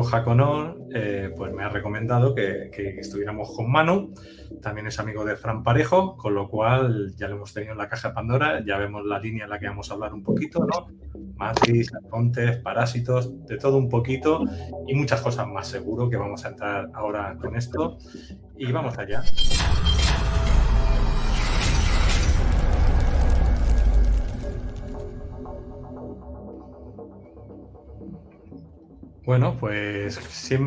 Jaconor pues me ha recomendado que estuviéramos con Manu. También es amigo de Fran Parejo, con lo cual ya lo hemos tenido en la caja de Pandora. Ya vemos la línea en la que vamos a hablar un poquito, ¿no? Matrix, arcontes, parásitos, de todo un poquito y muchas cosas más. Seguro que vamos a entrar ahora con esto y vamos allá. Bueno, pues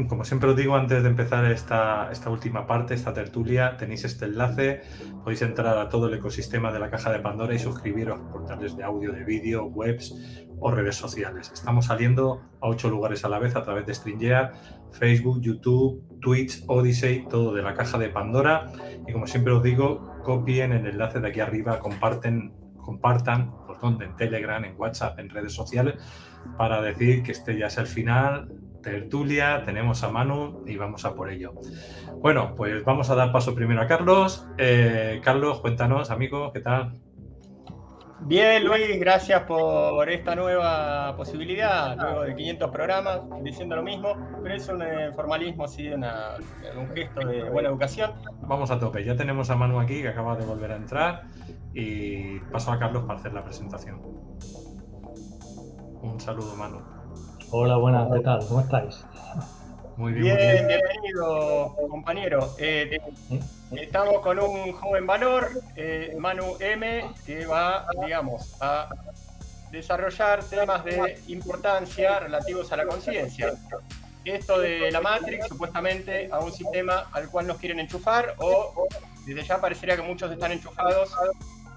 como siempre os digo, antes de empezar esta última parte, esta tertulia, tenéis este enlace, podéis entrar a todo el ecosistema de la caja de Pandora y suscribiros a portales de audio, de vídeo, webs o redes sociales. Estamos saliendo a 8 lugares a la vez a través de StreamYard, Facebook, YouTube, Twitch, Odyssey, todo de la caja de Pandora. Y como siempre os digo, copien el enlace de aquí arriba, compartan por donde, en Telegram, en WhatsApp, en redes sociales, para decir que este ya es el final, tertulia, tenemos a Manu y vamos a por ello. Bueno, pues vamos a dar paso primero a Carlos. Carlos, cuéntanos, amigo, ¿qué tal? Bien, Luis, gracias por esta nueva posibilidad, luego de 500 programas, diciendo lo mismo, pero es un formalismo, así, un gesto de buena educación. Vamos a tope, ya tenemos a Manu aquí, que acaba de volver a entrar, y paso a Carlos para hacer la presentación. Un saludo, Manu. Hola, buenas, ¿qué tal? ¿Cómo estáis? Muy bien, Bien, muy bien. bienvenido, compañero. Estamos con un joven valor, Manu M, que va, digamos, a desarrollar temas de importancia relativos a la conciencia. Esto de la Matrix, supuestamente, a un sistema al cual nos quieren enchufar, o desde ya parecería que muchos están enchufados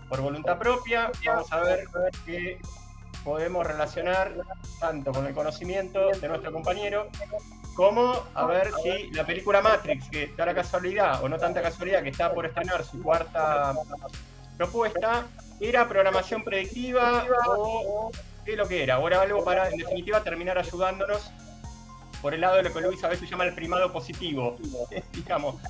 por voluntad propia. Vamos a ver qué podemos relacionar tanto con el conocimiento de nuestro compañero, como a ver si la película Matrix, que da la casualidad, o no tanta casualidad, que está por estrenar su cuarta propuesta, era programación predictiva o qué es lo que era, o era algo para, en definitiva, terminar ayudándonos por el lado de lo que Luis a veces llama el primado positivo, digamos.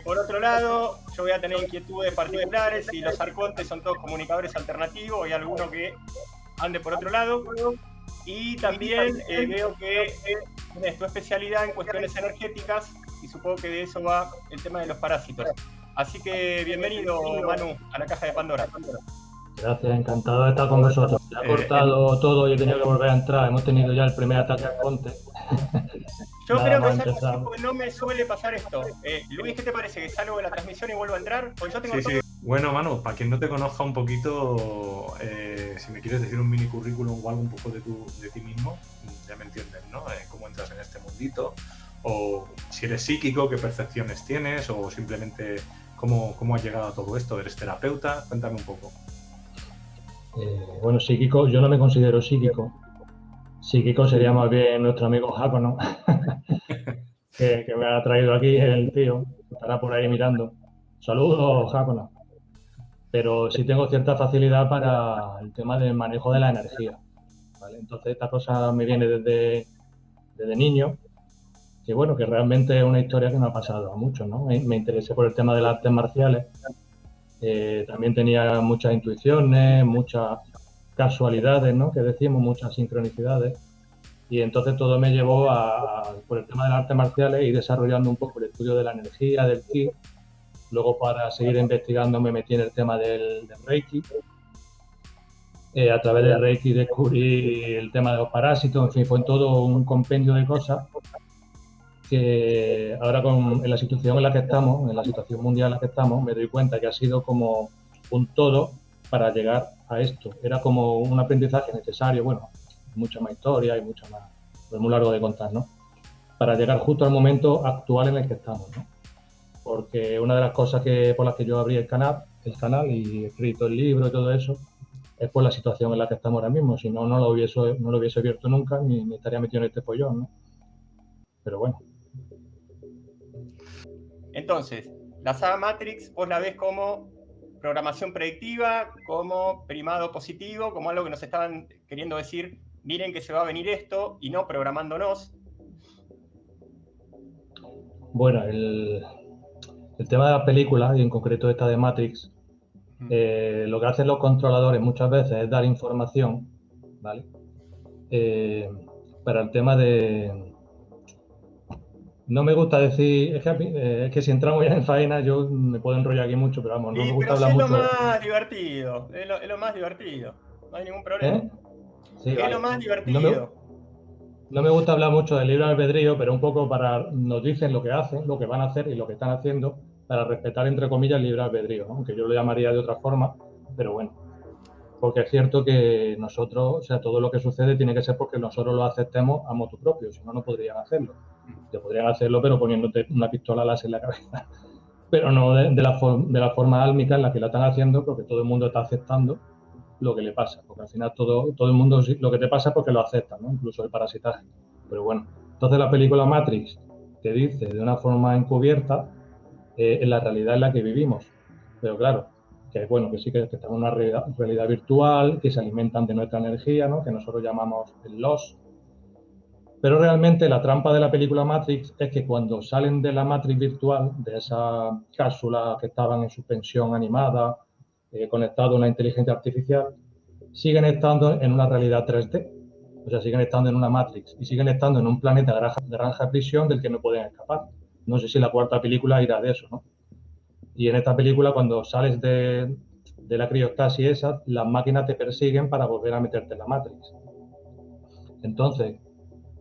Por otro lado, yo voy a tener inquietudes particulares, si los arcontes son todos comunicadores alternativos, hay alguno que ande por otro lado, y también veo que es tu especialidad en cuestiones energéticas, y supongo que de eso va el tema de los parásitos. Así que bienvenido, Manu, a la caja de Pandora. Gracias, encantado de estar con vosotros. Se ha cortado todo y he tenido que volver a entrar. Hemos tenido ya el primer ataque al ponte. Yo creo que es algo así, porque no me suele pasar esto. Luis, ¿qué te parece? ¿Que salgo de la transmisión y vuelvo a entrar? Pues yo tengo Sí. Bueno, Manu, para quien no te conozca un poquito, si me quieres decir un mini currículum o algo un poco de ti mismo, ya me entiendes, ¿no? Cómo entras en este mundito, o si eres psíquico, qué percepciones tienes, o simplemente cómo has llegado a todo esto. ¿Eres terapeuta? Cuéntame un poco. Bueno, psíquico, yo no me considero psíquico. Psíquico sería más bien nuestro amigo Jaco, ¿no? que me ha traído aquí el tío, estará por ahí mirando. Saludos, Jaco, ¿no? Pero sí tengo cierta facilidad para el tema del manejo de la energía, ¿vale? Entonces esta cosa me viene desde niño, que bueno, que realmente es una historia que me ha pasado a muchos, ¿no? Me interesé por el tema de las artes marciales. También tenía muchas intuiciones, muchas casualidades, ¿no? Que decimos, muchas sincronicidades. Y entonces todo me llevó por el tema de las artes marciales, ir desarrollando un poco el estudio de la energía, del ki. Luego, para seguir investigando, me metí en el tema del Reiki. A través del Reiki descubrí el tema de los parásitos, en fin, fue todo un compendio de cosas que ahora en la situación en la que estamos, en la situación mundial en la que estamos, me doy cuenta que ha sido como un todo para llegar a esto. Era como un aprendizaje necesario, bueno, mucha más historia y mucha más, es muy largo de contar, ¿no? Para llegar justo al momento actual en el que estamos, ¿no? Porque una de las cosas por las que yo abrí el canal y he escrito el libro y todo eso, es por la situación en la que estamos ahora mismo. Si no, no lo hubiese abierto nunca, ni estaría metido en este pollón, ¿no? Pero bueno. Entonces, la saga Matrix, vos la ves como programación predictiva, como primado positivo, como algo que nos estaban queriendo decir, miren que se va a venir esto, y no programándonos. Bueno, el tema de las películas, y en concreto esta de Matrix, lo que hacen los controladores muchas veces es dar información, ¿vale? Para el tema de No me gusta decir, es que si entramos ya en faena yo me puedo enrollar aquí mucho, pero vamos, no me Sí, gusta pero sí hablar es lo mucho de... más divertido. Es lo más divertido. No hay ningún problema. ¿Eh? Sí, Es lo vale. más No me, divertido. no me gusta hablar mucho del libre albedrío, pero un poco para nos dicen lo que hacen, lo que van a hacer y lo que están haciendo para respetar, entre comillas, el libre albedrío, ¿no? Aunque yo lo llamaría de otra forma, pero bueno, porque es cierto que nosotros, o sea, todo lo que sucede tiene que ser porque nosotros lo aceptemos a motu propio, si no, no podrían hacerlo. Que podrían hacerlo, pero poniéndote una pistola láser en la cabeza, pero no de la forma álmica en la que la están haciendo, porque todo el mundo está aceptando lo que le pasa, porque al final todo el mundo lo que te pasa es porque lo acepta, ¿no? Incluso el parasitaje. Pero bueno, entonces la película Matrix te dice de una forma encubierta en la realidad en la que vivimos. Pero claro, que bueno, que sí que estamos en una realidad virtual, que se alimentan de nuestra energía, ¿no? Que nosotros llamamos el loss. Pero realmente la trampa de la película Matrix es que cuando salen de la Matrix virtual, de esa cápsula que estaban en suspensión animada, conectado a una inteligencia artificial, siguen estando en una realidad 3D. O sea, siguen estando en una Matrix y siguen estando en un planeta granja de prisión del que no pueden escapar. No sé si la cuarta película irá de eso, ¿no? Y en esta película, cuando sales de la criostasis esa, las máquinas te persiguen para volver a meterte en la Matrix. Entonces,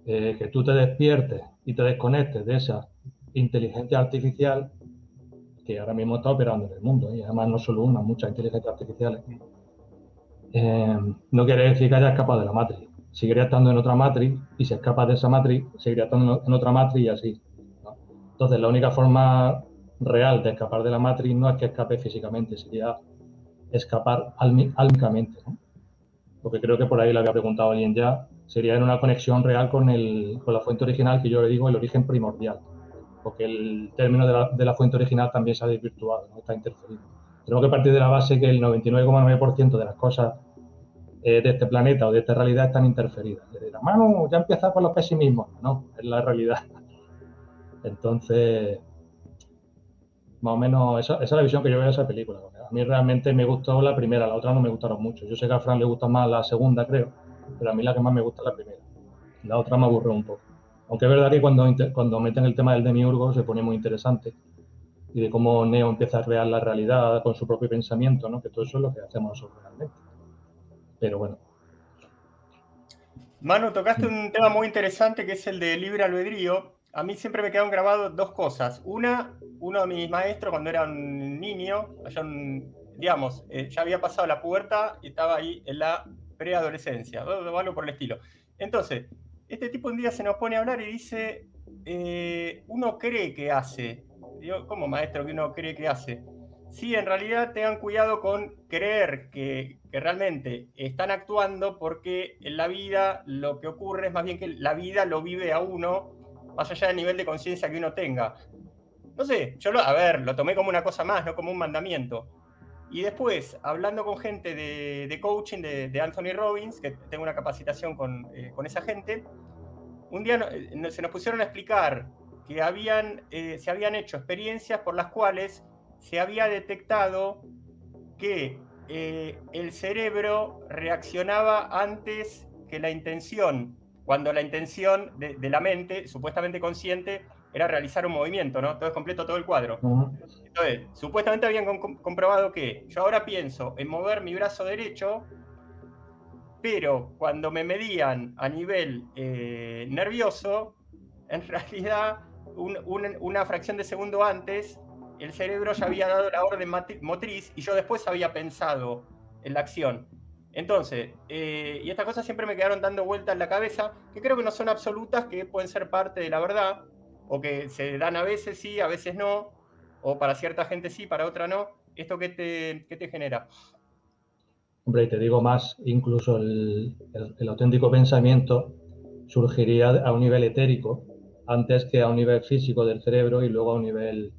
que tú te despiertes y te desconectes de esa inteligencia artificial que ahora mismo está operando en el mundo, y además no solo una, muchas inteligencias artificiales, no quiere decir que haya escapado de la Matrix. Seguiría estando en otra Matrix y si escapas de esa Matrix, seguiría estando en otra Matrix y así, ¿no? Entonces, la única forma real de escapar de la Matrix no es que escape físicamente, sería escapar álmicamente, ¿no? Porque creo que por ahí le había preguntado a alguien ya, sería en una conexión real con la fuente original, que yo le digo el origen primordial, porque el término de la fuente original también se ha desvirtuado, ¿no? Está interferido. Tenemos que partir de la base que el 99,9% de las cosas de este planeta o de esta realidad están interferidas. Le dirán, Manu, ya empieza con los pesimismos. No, es la realidad. Entonces, más o menos, esa es la visión que yo veo de esa película. A mí realmente me gustó la primera, la otra no me gustaron mucho. Yo sé que a Fran le gusta más la segunda, creo, pero a mí la que más me gusta es la primera. La otra me aburrió un poco. Aunque es verdad que cuando meten el tema del demiurgo se pone muy interesante y de cómo Neo empieza a crear la realidad con su propio pensamiento, ¿no? Que todo eso es lo que hacemos nosotros realmente. Pero bueno. Manu, tocaste un tema muy interesante que es el de libre albedrío. A mí siempre me quedaron grabadas dos cosas. Una, uno de mis maestros cuando era un niño, digamos, ya había pasado la pubertad y estaba ahí en la preadolescencia, o algo por el estilo. Entonces, este tipo un día se nos pone a hablar y dice, uno cree que hace. Digo, ¿cómo maestro que uno cree que hace? Sí, en realidad tengan cuidado con creer que realmente están actuando, porque en la vida lo que ocurre es más bien que la vida lo vive a uno, más allá del nivel de conciencia que uno tenga. No sé, a ver, lo tomé como una cosa más, no como un mandamiento. Y después, hablando con gente de coaching de Anthony Robbins, que tengo una capacitación con esa gente, un día se nos pusieron a explicar que se habían hecho experiencias por las cuales se había detectado que el cerebro reaccionaba antes que la intención, cuando la intención de la mente, supuestamente consciente, era realizar un movimiento, ¿no? Todo es completo, todo el cuadro. Entonces, supuestamente habían comprobado que yo ahora pienso en mover mi brazo derecho, pero cuando me medían a nivel nervioso, en realidad una fracción de segundo antes, el cerebro ya había dado la orden motriz y yo después había pensado en la acción. Entonces, y estas cosas siempre me quedaron dando vueltas en la cabeza, que creo que no son absolutas, que pueden ser parte de la verdad, o que se dan a veces sí, a veces no, o para cierta gente sí, para otra no. ¿Esto qué te genera? Hombre, y te digo más, incluso el auténtico pensamiento surgiría a un nivel etérico antes que a un nivel físico del cerebro y luego a un nivel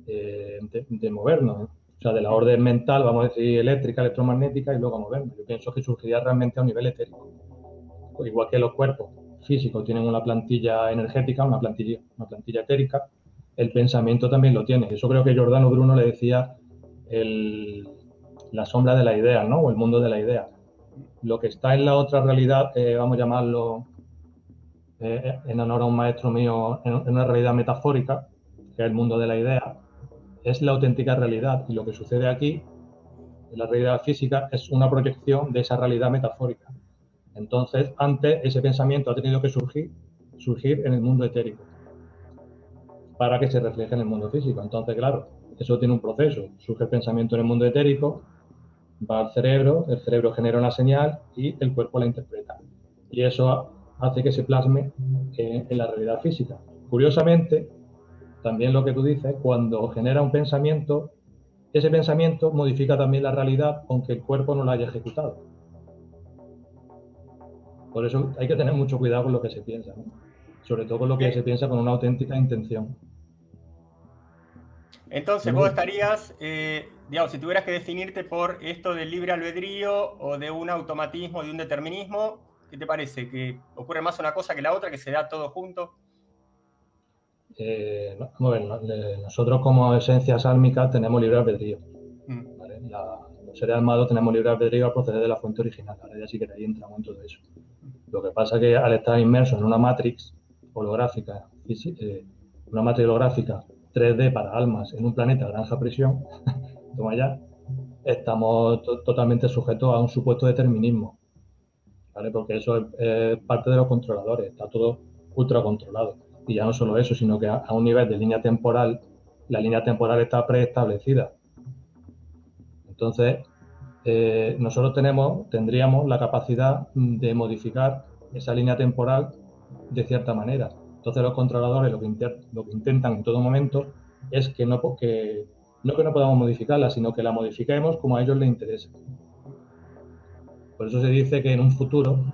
de movernos, ¿eh? O sea, de la orden mental, vamos a decir, eléctrica, electromagnética y luego a movernos. Yo pienso que surgiría realmente a un nivel etérico. Igual que los cuerpos físicos tienen una plantilla energética, una plantilla etérica, el pensamiento también lo tiene. Eso creo que Giordano Bruno le decía la sombra de la idea, ¿no? O el mundo de la idea. Lo que está en la otra realidad, vamos a llamarlo en honor a un maestro mío, en una realidad metafórica, que es el mundo de la idea, es la auténtica realidad. Y lo que sucede aquí, en la realidad física, es una proyección de esa realidad metafórica. Entonces, antes ese pensamiento ha tenido que surgir en el mundo etérico para que se refleje en el mundo físico. Entonces, claro, eso tiene un proceso. Surge el pensamiento en el mundo etérico, va al cerebro, el cerebro genera una señal y el cuerpo la interpreta. Y eso hace que se plasme en la realidad física. Curiosamente, también lo que tú dices, cuando genera un pensamiento, ese pensamiento modifica también la realidad, aunque el cuerpo no lo haya ejecutado. Por eso hay que tener mucho cuidado con lo que se piensa, ¿no? Sobre todo con lo que se piensa con una auténtica intención. Entonces vos estarías, digamos, si tuvieras que definirte por esto del libre albedrío o de un automatismo, de un determinismo, ¿qué te parece? ¿Que ocurre más una cosa que la otra, que se da todo junto? Bueno, nosotros como esencias sálmicas tenemos libre albedrío. ¿Vale? Los seres almados tenemos libre albedrío a proceder de la fuente original. Ahora ya sí que ahí entramos en todo eso. Lo que pasa es que al estar inmersos en una matrix holográfica, una matrix holográfica 3D para almas en un planeta granja prisión, toma ya, estamos totalmente sujetos a un supuesto determinismo, ¿vale? Porque eso es parte de los controladores, está todo ultra controlado. Y ya no solo eso, sino que a un nivel de línea temporal, la línea temporal está preestablecida. Entonces, nosotros tendríamos la capacidad de modificar esa línea temporal de cierta manera. Entonces los controladores lo que intentan en todo momento es que no podamos modificarla, sino que la modifiquemos como a ellos les interesa. Por eso se dice que en un futuro,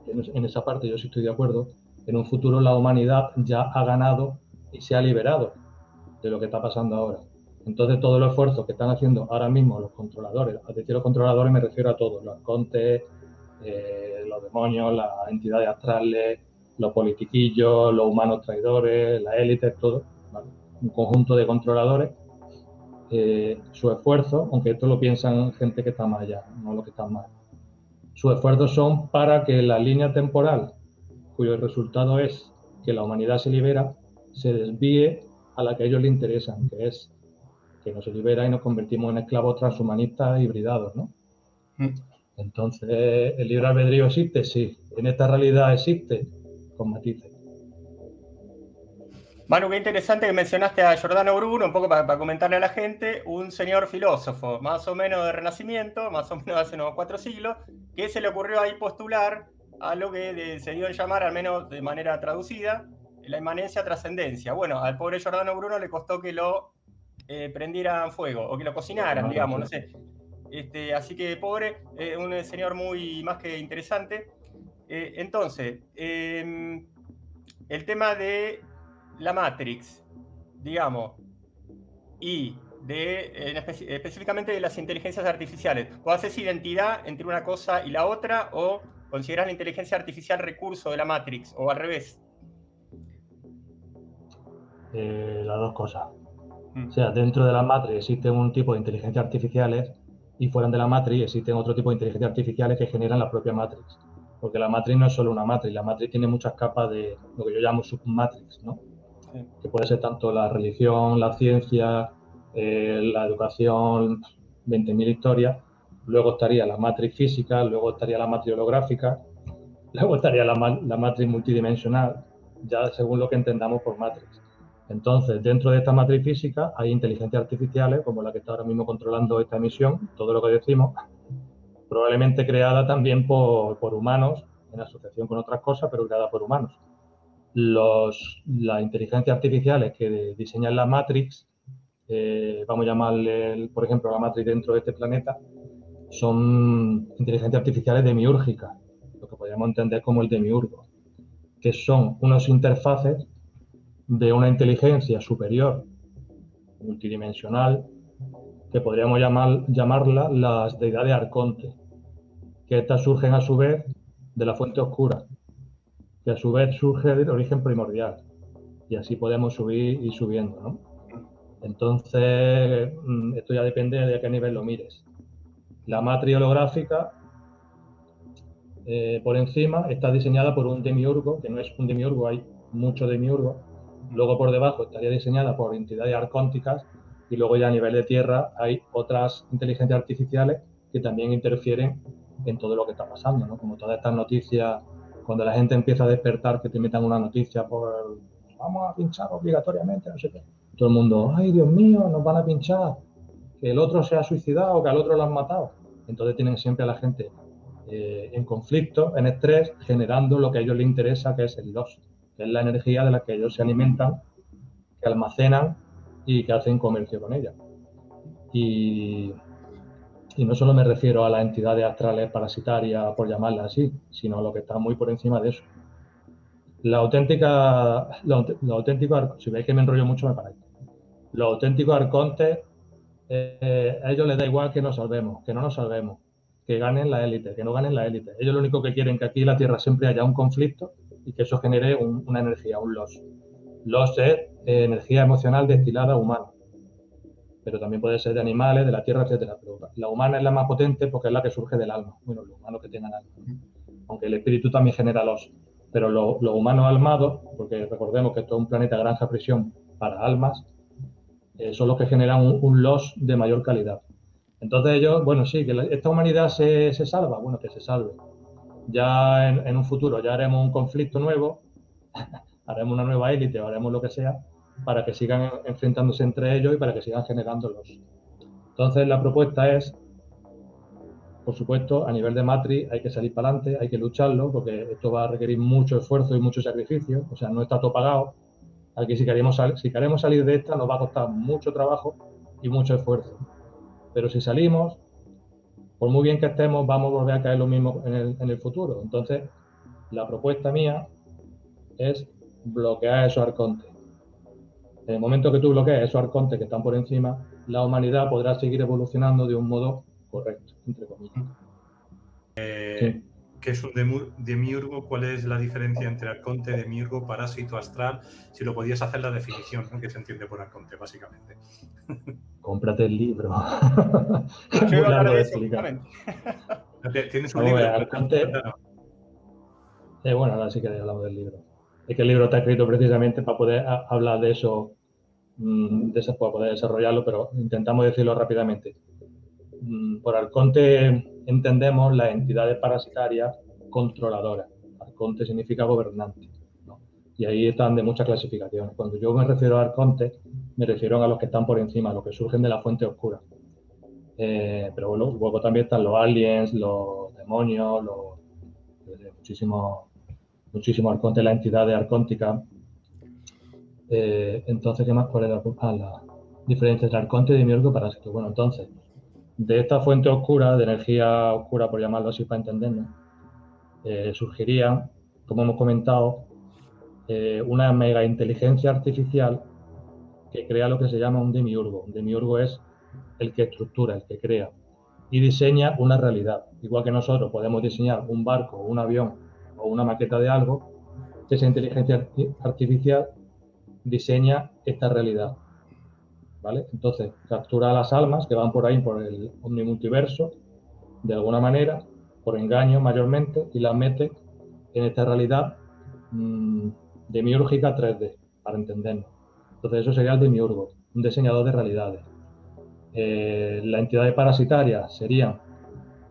en esa parte yo sí estoy de acuerdo, en un futuro la humanidad ya ha ganado y se ha liberado de lo que está pasando ahora. Entonces, todos los esfuerzos que están haciendo ahora mismo los controladores, al decir los controladores me refiero a todos, los arcontes, los demonios, las entidades astrales, los politiquillos, los humanos traidores, las élites, todo, ¿vale? Un conjunto de controladores, sus esfuerzos, aunque esto lo piensan gente que está más allá, no los que están más. Sus esfuerzos son para que la línea temporal, cuyo resultado es que la humanidad se libera, se desvíe a la que a ellos les interesan, que es que nos libera y nos convertimos en esclavos transhumanistas hibridados, ¿no? Entonces, ¿el libre albedrío existe? Sí. ¿En esta realidad existe? Con matices. Manu, qué interesante que mencionaste a Giordano Bruno, un poco para comentarle a la gente, un señor filósofo, más o menos de Renacimiento, más o menos hace unos 4 siglos, que se le ocurrió ahí postular a lo que se dio a llamar, al menos de manera traducida, la inmanencia trascendencia. Bueno, al pobre Giordano Bruno le costó que lo prendieran fuego, o que lo cocinaran, digamos, no sé. Así que pobre, un señor muy más que interesante. Entonces, el tema de la Matrix, digamos, y específicamente de las inteligencias artificiales. ¿Vos haces identidad entre una cosa y la otra o considerás la inteligencia artificial recurso de la Matrix o al revés? Las dos cosas. O sea, dentro de la Matrix existe un tipo de inteligencias artificiales y fuera de la Matrix existen otro tipo de inteligencias artificiales que generan la propia Matrix. Porque la Matrix no es solo una Matrix, la Matrix tiene muchas capas de lo que yo llamo submatrix, ¿no? Sí. Que puede ser tanto la religión, la ciencia, la educación, 20.000 historias. Luego estaría la Matrix física, luego estaría la Matrix holográfica, luego estaría la Matrix multidimensional, ya según lo que entendamos por Matrix. Entonces, dentro de esta matriz física hay inteligencias artificiales, como la que está ahora mismo controlando esta emisión, todo lo que decimos, probablemente creada también por humanos, en asociación con otras cosas, pero creada por humanos. Las inteligencias artificiales que diseñan la Matrix, vamos a llamarle, por ejemplo, la Matrix dentro de este planeta, son inteligencias artificiales demiúrgicas, lo que podríamos entender como el demiurgo, que son unos interfaces de una inteligencia superior, multidimensional, que podríamos llamarla las deidades arconte, que estas surgen a su vez de la fuente oscura, que a su vez surge del origen primordial, y así podemos subir y subiendo, ¿no? Entonces, esto ya depende de a qué nivel lo mires. La matriz holográfica por encima está diseñada por un demiurgo, que no es un demiurgo, hay muchos demiurgos. Luego por debajo estaría diseñada por entidades arcónticas y luego ya a nivel de tierra hay otras inteligencias artificiales que también interfieren en todo lo que está pasando, ¿no? Como todas estas noticias, cuando la gente empieza a despertar, que te metan una noticia por vamos a pinchar obligatoriamente, no sé qué. Todo el mundo, ay Dios mío, nos van a pinchar, que el otro se ha suicidado, que al otro lo han matado. Entonces tienen siempre a la gente en conflicto, en estrés, generando lo que a ellos les interesa, que es el loss, que es la energía de la que ellos se alimentan, que almacenan y que hacen comercio con ella. Y no solo me refiero a las entidades astrales parasitarias, por llamarlas así, sino a lo que está muy por encima de eso. Lo auténtico, si veis que me enrollo mucho, me paráis. Los auténticos arcontes, a ellos les da igual que nos salvemos, que no nos salvemos, que ganen la élite, que no ganen la élite. Ellos lo único que quieren es que aquí en la Tierra siempre haya un conflicto y que eso genere una energía, un loss. Loss es energía emocional destilada a humanos, pero también puede ser de animales, de la Tierra, etcétera. Pero la humana es la más potente porque es la que surge del alma. Bueno, los humanos que tengan alma. Aunque el espíritu también genera loss. Pero los humanos almados, porque recordemos que esto es un planeta granja-prisión para almas, son los que generan un loss de mayor calidad. Entonces ellos, bueno, sí, que esta humanidad se salva, bueno, que se salve. Ya en un futuro ya haremos un conflicto nuevo, haremos una nueva élite o haremos lo que sea, para que sigan enfrentándose entre ellos y para que sigan generando loss. Entonces la propuesta es, por supuesto, a nivel de Matrix hay que salir para adelante, hay que lucharlo, porque esto va a requerir mucho esfuerzo y mucho sacrificio, o sea, no está todo pagado. Aquí si queremos salir de esta nos va a costar mucho trabajo y mucho esfuerzo. Pero si salimos, por muy bien que estemos, vamos a volver a caer lo mismo en el futuro. Entonces, la propuesta mía es bloquear esos arcontes. En el momento que tú bloquees esos arcontes que están por encima, la humanidad podrá seguir evolucionando de un modo correcto, entre comillas. Sí. ¿Qué es un demiurgo? ¿Cuál es la diferencia entre arconte, demiurgo, parásito, astral? Si lo podías hacer la definición, ¿no? Que se entiende por arconte, básicamente. Cómprate el libro. Yo iba a hablar de eso, justamente. ¿Tienes un libro? Arconte... bueno, ahora sí que hablamos del libro. Es que el libro está escrito precisamente para poder hablar de eso, para poder desarrollarlo, pero intentamos decirlo rápidamente. Por arconte entendemos las entidades parasitarias controladoras. Arconte significa gobernante, ¿no? Y ahí están de muchas clasificaciones. Cuando yo me refiero a arcontes, me refiero a los que están por encima, los que surgen de la fuente oscura. Pero bueno, luego también están los aliens, los demonios, muchísimos arcontes, las entidades arcónticas. Entonces, ¿qué más? ¿Cuál era la diferencia entre arconte y demiurgo y parásito? Bueno, entonces, de esta fuente oscura, de energía oscura, por llamarlo así para entendernos, surgiría, como hemos comentado, una mega inteligencia artificial que crea lo que se llama un demiurgo. Un demiurgo es el que estructura, el que crea y diseña una realidad. Igual que nosotros podemos diseñar un barco, un avión o una maqueta de algo, esa inteligencia artificial diseña esta realidad. ¿Vale? Entonces, captura a las almas que van por ahí, por el omnimultiverso, de alguna manera, por engaño mayormente, y las mete en esta realidad demiúrgica 3D, para entendernos. Entonces, eso sería el demiurgo, un diseñador de realidades. Las entidades parasitarias serían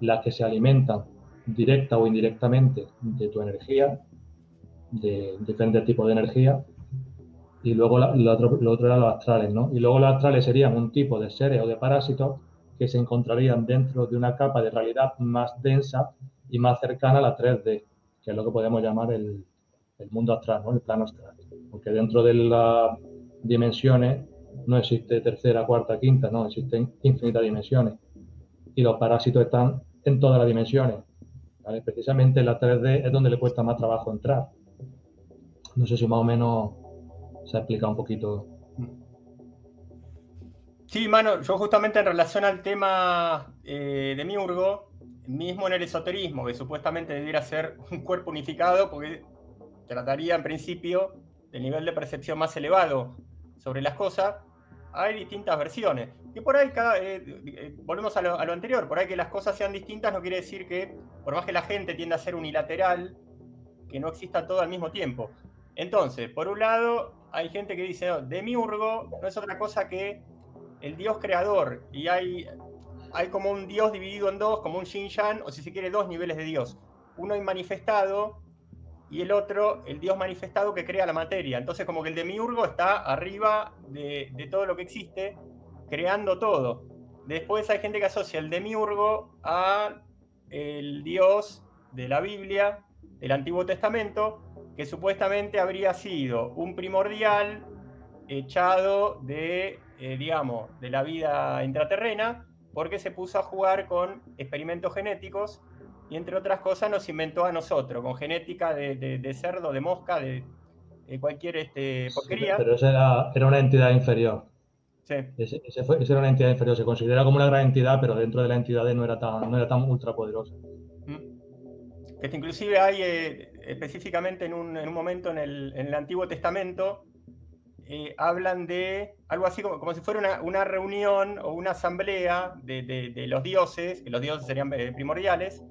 las que se alimentan directa o indirectamente de tu energía, de diferentes tipos de energía. Y luego lo otro eran los astrales, ¿no? Y luego los astrales serían un tipo de seres o de parásitos que se encontrarían dentro de una capa de realidad más densa y más cercana a la 3D, que es lo que podemos llamar el mundo astral, ¿no? El plano astral. Porque dentro de las dimensiones no existe tercera, cuarta, quinta, no, existen infinitas dimensiones. Y los parásitos están en todas las dimensiones, ¿vale? Precisamente la 3D es donde le cuesta más trabajo entrar. No sé si más o menos se ha explicado un poquito. Sí, Manu, yo justamente en relación al tema de Demiurgo, mismo en el esoterismo, que supuestamente debiera ser un cuerpo unificado, porque trataría en principio del nivel de percepción más elevado sobre las cosas, hay distintas versiones. que por ahí, volvemos a lo anterior, por ahí que las cosas sean distintas no quiere decir que, por más que la gente tienda a ser unilateral, que no exista todo al mismo tiempo. Entonces, por un lado, hay gente que dice, no, Demiurgo no es otra cosa que el dios creador, y hay como un dios dividido en dos, como un yin-yang, o si se quiere, dos niveles de dios. Uno inmanifestado, y el otro, el dios manifestado que crea la materia. Entonces, como que el Demiurgo está arriba de todo lo que existe, creando todo. Después hay gente que asocia el Demiurgo a el dios de la Biblia, del Antiguo Testamento, que supuestamente habría sido un primordial echado de, digamos, de la vida intraterrena, porque se puso a jugar con experimentos genéticos y, entre otras cosas, nos inventó a nosotros, con genética de cerdo, de mosca, de cualquier porquería. Sí, pero esa era una entidad inferior. Sí. Esa era una entidad inferior. Se considera como una gran entidad, pero dentro de la entidad no era tan ultrapoderosa. Que inclusive hay específicamente en un momento en el Antiguo Testamento, hablan de algo así como si fuera una reunión o una asamblea de los dioses, que los dioses serían primordiales,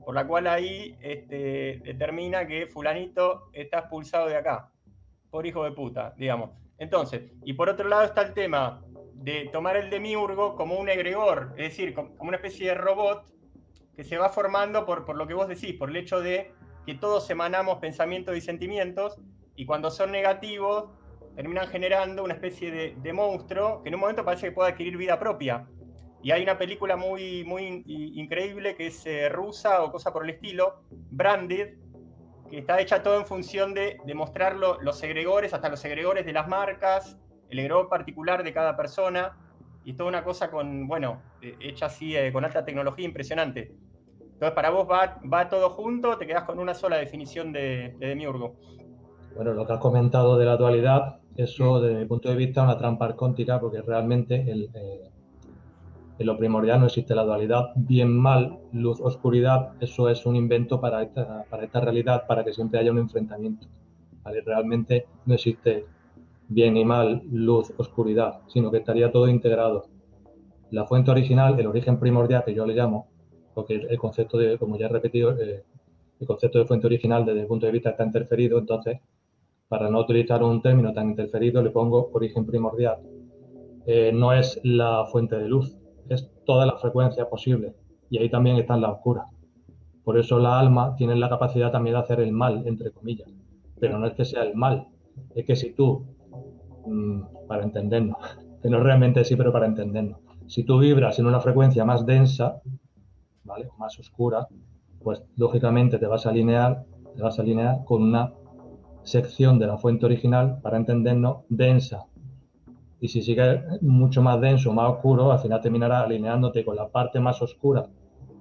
por la cual ahí determina que fulanito está expulsado de acá, por hijo de puta, digamos. Entonces, y por otro lado está el tema de tomar el Demiurgo como un egregor, es decir, como una especie de robot que se va formando por lo que vos decís, por el hecho de que todos emanamos pensamientos y sentimientos, y cuando son negativos terminan generando una especie de monstruo que en un momento parece que puede adquirir vida propia. Y hay una película muy increíble que es rusa o cosa por el estilo, Branded, que está hecha todo en función de mostrar los egregores, hasta los egregores de las marcas, el egregor particular de cada persona, y toda una cosa hecha así con alta tecnología impresionante. Entonces, para vos va todo junto, te quedás con una sola definición de Demiurgo. Bueno, lo que has comentado de la dualidad, eso desde mi punto de vista es una trampa arcóntica, porque realmente en lo primordial no existe la dualidad. Bien, mal, luz, oscuridad, eso es un invento para esta realidad, para que siempre haya un enfrentamiento. ¿Vale? Realmente no existe bien y mal, luz, oscuridad, sino que estaría todo integrado. La fuente original, el origen primordial, que yo le llamo, porque el concepto de, como ya he repetido, el concepto de fuente original desde el punto de vista está interferido, entonces, para no utilizar un término tan interferido, le pongo origen primordial. No es la fuente de luz, es toda la frecuencia posible, y ahí también están las oscuras. Por eso la alma tiene la capacidad también de hacer el mal, entre comillas, pero no es que sea el mal, es que si tú, para entendernos, que no realmente sí, pero para entendernos, si tú vibras en una frecuencia más densa, ¿vale? Más oscura, pues lógicamente te vas a alinear con una sección de la fuente original, para entendernos, densa. Y si sigue mucho más denso, más oscuro, al final terminarás alineándote con la parte más oscura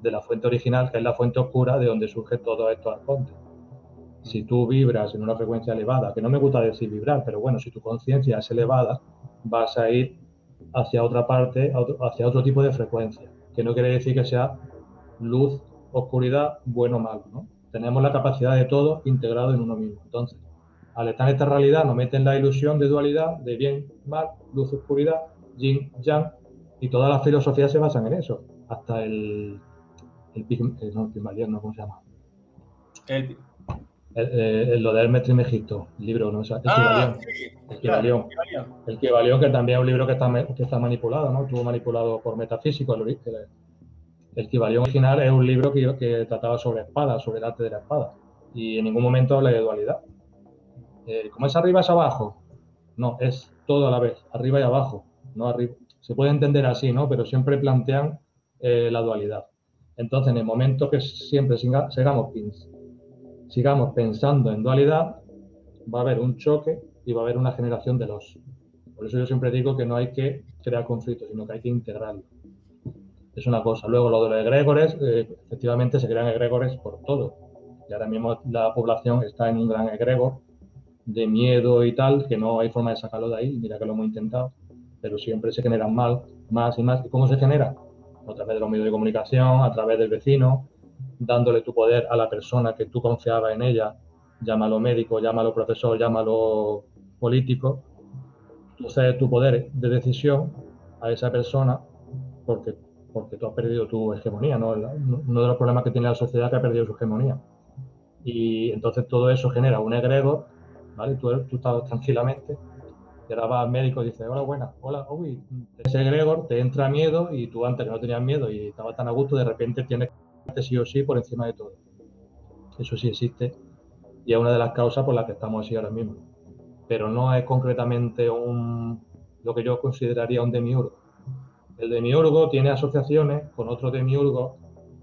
de la fuente original, que es la fuente oscura de donde surgen todos estos arcontes. Si tú vibras en una frecuencia elevada, que no me gusta decir vibrar, pero bueno, si tu conciencia es elevada, vas a ir hacia otra parte, hacia otro tipo de frecuencia, que no quiere decir que sea luz, oscuridad, bueno o malo, ¿no? Tenemos la capacidad de todo integrado en uno mismo. Entonces, al estar en esta realidad, nos meten la ilusión de dualidad, de bien, mal, luz, oscuridad, yin, yang, y todas las filosofías se basan en eso. Hasta el Pigmalión, ¿cómo se llama? Lo de Hermes Trismegisto, el libro, ¿no? El Kybalión, que también es un libro que está manipulado, ¿no? Estuvo manipulado por metafísicos. El Kybalión original es un libro que trataba sobre espadas, sobre el arte de la espada, y en ningún momento habla de dualidad. ¿Cómo es arriba es abajo? No, es todo a la vez, arriba y abajo, no arriba. Se puede entender así, ¿no? Pero siempre plantean la dualidad. Entonces, en el momento que siempre sigamos pensando en dualidad, va a haber un choque y va a haber una generación de los. Por eso yo siempre digo que no hay que crear conflictos, sino que hay que integrarlo. Es una cosa. Luego, lo de los egregores, efectivamente se crean egregores por todo. Y ahora mismo la población está en un gran egregor de miedo y tal, que no hay forma de sacarlo de ahí. Mira que lo hemos intentado, pero siempre se generan más y más. ¿Y cómo se genera? A través de los medios de comunicación, a través del vecino, dándole tu poder a la persona que tú confiabas en ella, llámalo médico, llámalo profesor, llámalo político. Tú cedes tu poder de decisión a esa persona porque tú has perdido tu hegemonía, ¿no? Uno de los problemas que tiene la sociedad es que ha perdido su hegemonía. Y entonces todo eso genera un egregor, ¿vale? Tú estás tranquilamente, y ahora vas al médico y dices, hola, buenas, hola, uy, ese egregor te entra miedo y tú antes que no tenías miedo y estabas tan a gusto, de repente tienes que sí o sí por encima de todo. Eso sí existe y es una de las causas por las que estamos así ahora mismo. Pero no es concretamente lo que yo consideraría un demiurgo. El demiurgo tiene asociaciones con otros demiurgos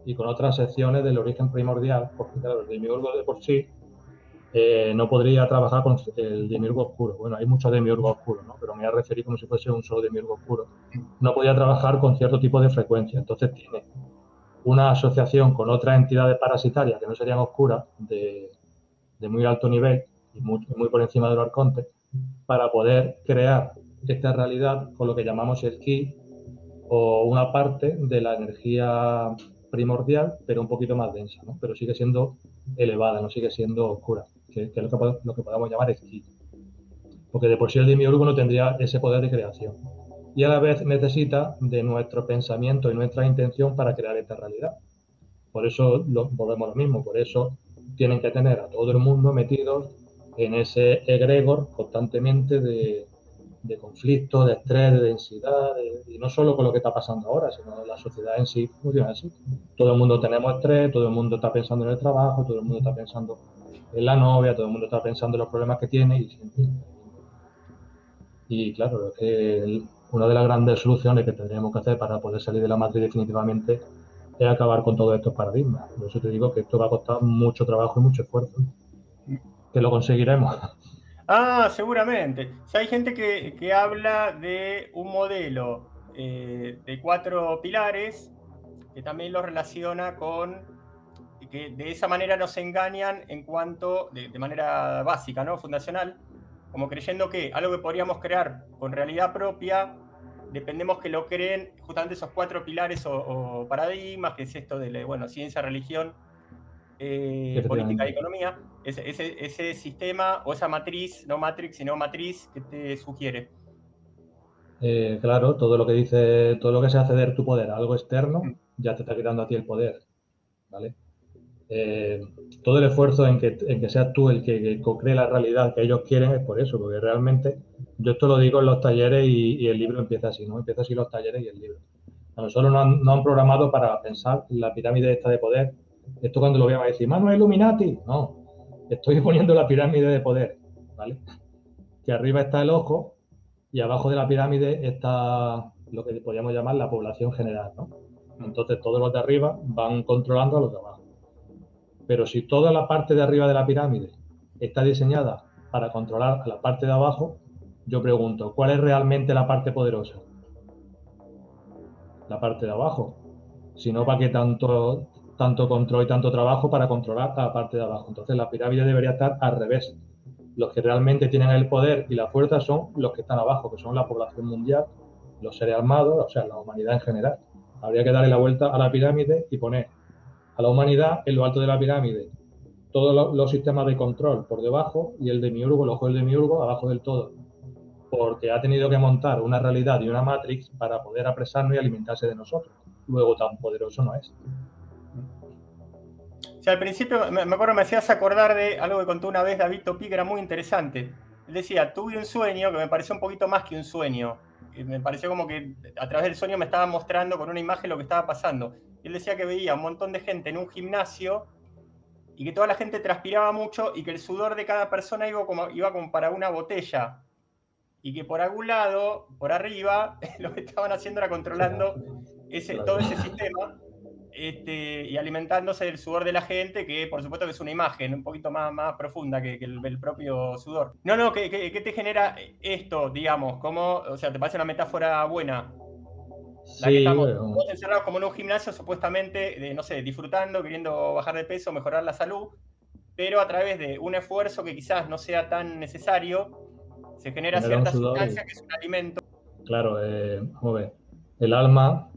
y con otras secciones del origen primordial, porque claro, el demiurgo de por sí no podría trabajar con el demiurgo oscuro. Bueno, hay muchos demiurgos oscuros, ¿no? Pero me voy a referir como si fuese un solo demiurgo oscuro. No podía trabajar con cierto tipo de frecuencia, entonces tiene una asociación con otras entidades parasitarias que no serían oscuras, de muy alto nivel y muy por encima de los arcontes, para poder crear esta realidad con lo que llamamos el ki, o una parte de la energía primordial, pero un poquito más densa, ¿no? Pero sigue siendo elevada, no sigue siendo oscura, que es lo que podemos llamar el ki. Porque de por sí el demiurgo no tendría ese poder de creación. Y a la vez necesita de nuestro pensamiento y nuestra intención para crear esta realidad. Por eso volvemos a lo mismo, por eso tienen que tener a todo el mundo metidos en ese egregor constantemente de conflicto, de estrés, de densidad, y no solo con lo que está pasando ahora, sino la sociedad en sí funciona así. Todo el mundo tenemos estrés, todo el mundo está pensando en el trabajo, todo el mundo está pensando en la novia, todo el mundo está pensando en los problemas que tiene y claro, es que una de las grandes soluciones que tendríamos que hacer para poder salir de la matriz definitivamente es acabar con todos estos paradigmas. Por eso te digo que esto va a costar mucho trabajo y mucho esfuerzo. Que lo conseguiremos. Ah, seguramente. O sea, hay gente que habla de un modelo de 4 pilares que también lo relaciona con que de esa manera nos engañan en cuanto, de manera básica, ¿no? Fundacional, como creyendo que algo que podríamos crear con realidad propia, dependemos que lo creen justamente esos 4 pilares o paradigmas, que es esto de, bueno, ciencia, religión, política y economía, ese sistema o esa matriz, no matrix, sino matriz que te sugiere. Claro, todo lo que sea ceder tu poder a algo externo, ya te está quitando a ti el poder, ¿vale? Todo el esfuerzo en que seas tú el que co-cree la realidad que ellos quieren es por eso, porque realmente yo esto lo digo en los talleres y el libro empieza así, ¿no? Empieza así los talleres y el libro. A nosotros nos han programado para pensar en la pirámide esta de poder. Esto cuando lo veamos a decir, Manu, Illuminati. No, estoy poniendo la pirámide de poder, ¿vale? Que arriba está el ojo y abajo de la pirámide está lo que podríamos llamar la población general, ¿no? Entonces todos los de arriba van controlando a los de abajo. Pero si toda la parte de arriba de la pirámide está diseñada para controlar a la parte de abajo, yo pregunto, ¿cuál es realmente la parte poderosa? La parte de abajo. Si no, ¿para qué tanto control y tanto trabajo para controlar a la parte de abajo? Entonces la pirámide debería estar al revés. Los que realmente tienen el poder y la fuerza son los que están abajo, que son la población mundial, los seres armados, o sea, la humanidad en general. Habría que darle la vuelta a la pirámide y poner a la humanidad en lo alto de la pirámide, todos los sistemas de control por debajo y el demiurgo, el ojo del demiurgo, abajo del todo. Porque ha tenido que montar una realidad y una matrix para poder apresarnos y alimentarse de nosotros. Luego tan poderoso no es. O sea, al principio, me acuerdo, me hacías acordar de algo que contó una vez David Topí, que era muy interesante. Él decía, tuve un sueño que me pareció un poquito más que un sueño. Me pareció como que a través del sueño me estaba mostrando con una imagen lo que estaba pasando. Y él decía que veía un montón de gente en un gimnasio y que toda la gente transpiraba mucho y que el sudor de cada persona iba como para una botella. Y que por algún lado, por arriba, lo que estaban haciendo era controlando todo ese sistema. Y alimentándose del sudor de la gente, que por supuesto que es una imagen un poquito más profunda que el propio sudor. No, ¿qué te genera esto, digamos? ¿Cómo, o sea, te parece una metáfora buena? La que estamos todos encerrados como en un gimnasio, supuestamente, no sé, disfrutando, queriendo bajar de peso, mejorar la salud, pero a través de un esfuerzo que quizás no sea tan necesario, se genera cierta sustancia que es un alimento. Claro, vamos a ver, el alma